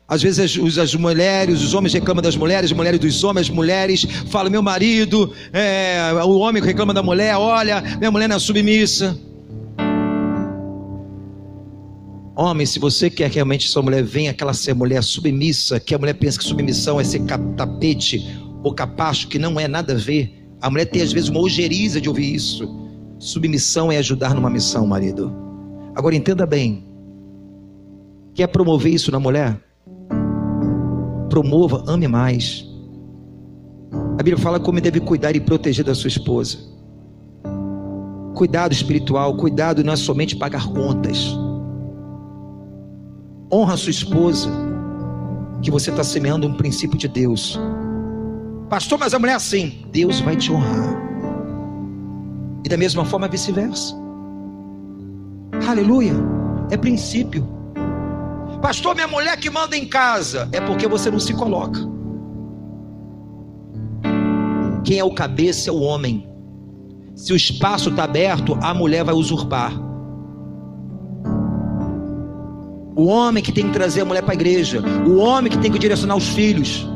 Às vezes as mulheres, os homens reclamam das mulheres, as mulheres dos homens, as mulheres falam, meu marido, o homem reclama da mulher, olha, minha mulher não é submissa. Homem, se você quer que realmente sua mulher venha aquela ser mulher submissa, que a mulher pensa que submissão é ser tapete ou capacho, que não é nada a ver. A mulher tem às vezes uma ojeriza de ouvir isso. Submissão é ajudar numa missão, marido. Agora entenda bem, quer promover isso na mulher? Promova, ame mais. A Bíblia fala como deve cuidar e proteger da sua esposa. Cuidado espiritual, cuidado não é somente pagar contas. Honra a sua esposa, que você está semeando um princípio de Deus. Pastor, mas a mulher é assim. Deus vai te honrar. E da mesma forma vice-versa. Aleluia. É princípio. Pastor, minha mulher que manda em casa. É porque você não se coloca. Quem é o cabeça é o homem. Se o espaço está aberto, a mulher vai usurpar. O homem que tem que trazer a mulher para a igreja. O homem que tem que direcionar os filhos.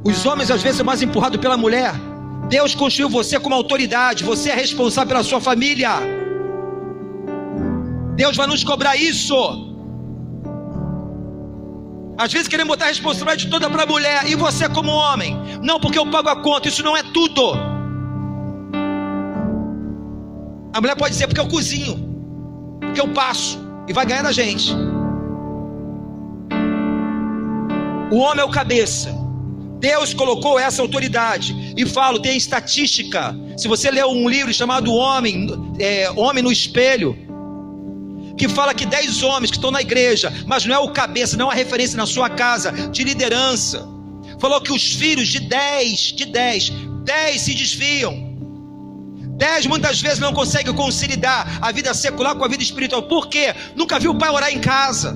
Os homens às vezes são mais empurrados pela mulher. Deus construiu você como autoridade. Você é responsável pela sua família. Deus vai nos cobrar isso. Às vezes queremos botar a responsabilidade toda para a mulher. E você como homem? Não, porque eu pago a conta. Isso não é tudo. A mulher pode dizer porque eu cozinho, porque eu passo, e vai ganhar da gente. O homem é o cabeça. Deus colocou essa autoridade. E falo, tem estatística. Se você ler um livro chamado Homem no Espelho, que fala que 10 homens que estão na igreja, mas não é o cabeça, não é a referência na sua casa, de liderança. Falou que os filhos de 10 se desviam. 10 muitas vezes não conseguem conciliar a vida secular com a vida espiritual. Por quê? Nunca viu o pai orar em casa.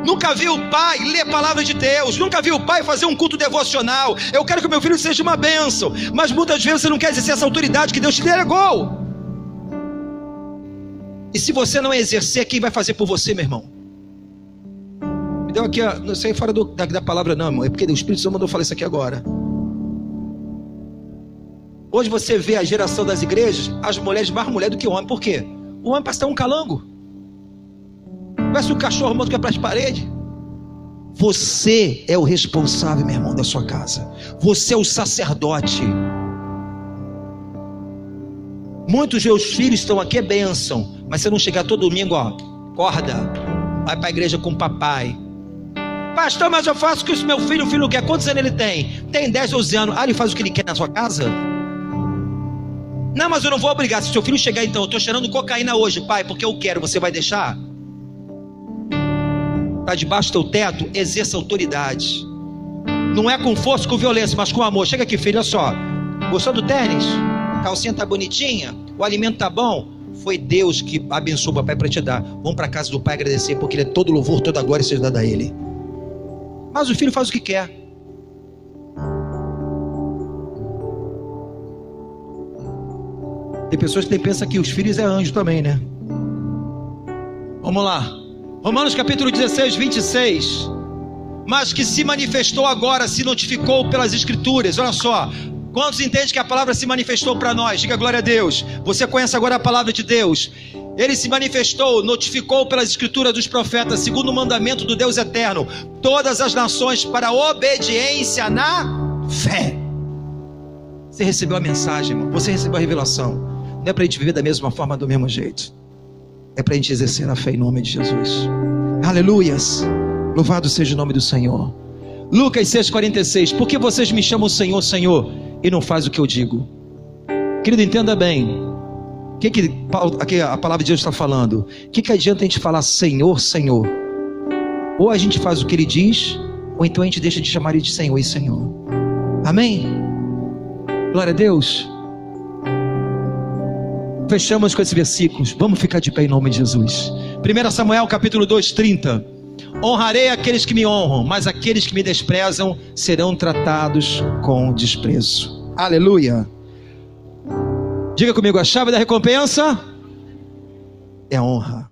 Nunca viu o pai ler a palavra de Deus. Nunca viu o pai fazer um culto devocional. Eu quero que o meu filho seja uma bênção. Mas muitas vezes você não quer exercer essa autoridade que Deus te delegou. E se você não exercer, quem vai fazer por você, meu irmão? Me deu aqui, não sei fora da palavra não, irmão. É porque o Espírito Santo mandou falar isso aqui agora. Hoje você vê a geração das igrejas, as mulheres mais mulher do que o homem. Por quê? O homem parece ter um calango. Parece um cachorro morto que é para as paredes. Você é o responsável, meu irmão, da sua casa. Você é o sacerdote. Muitos meus filhos estão aqui, é bênção. Mas você não chegar todo domingo, ó, acorda, vai para a igreja com o papai. Pastor, mas eu faço o que o meu filho quer. Quantos anos ele tem? Tem 10, 12 anos. Ah, ele faz o que ele quer na sua casa? Não, mas eu não vou obrigar. Se seu filho chegar então, eu estou cheirando cocaína hoje, pai, porque eu quero, você vai deixar? Está debaixo do teu teto, exerça autoridade. Não é com força, com violência, mas com amor. Chega aqui, filho, olha só. Gostou do tênis? A calcinha tá bonitinha? O alimento tá bom? Foi Deus que abençoou o papai para te dar. Vamos para a casa do pai agradecer, porque ele é todo louvor, toda glória seja dada a ele. Mas o filho faz o que quer. Tem pessoas que pensam que os filhos é anjo também, né? Vamos lá. Romanos capítulo 16, 26. Mas que se manifestou agora, se notificou pelas escrituras. Olha só. Quantos entendem que a palavra se manifestou para nós? Diga glória a Deus. Você conhece agora a palavra de Deus. Ele se manifestou, notificou pelas escrituras dos profetas, segundo o mandamento do Deus eterno, todas as nações para obediência na fé. Você recebeu a mensagem, irmão. Você recebeu a revelação. Não é para a gente viver da mesma forma, do mesmo jeito. É para a gente exercer a fé em nome de Jesus. Aleluias. Louvado seja o nome do Senhor. Lucas 6,46. Por que vocês me chamam Senhor, Senhor, e não fazem o que eu digo? Querido, entenda bem. O que a palavra de Deus está falando? O que adianta a gente falar Senhor, Senhor? Ou a gente faz o que Ele diz, ou então a gente deixa de chamar Ele de Senhor e Senhor. Amém? Glória a Deus. Fechamos com esses versículos. Vamos ficar de pé em nome de Jesus. 1 Samuel capítulo 2, 30. Honrarei aqueles que me honram, mas aqueles que me desprezam serão tratados com desprezo. Aleluia. Diga comigo, a chave da recompensa é honra.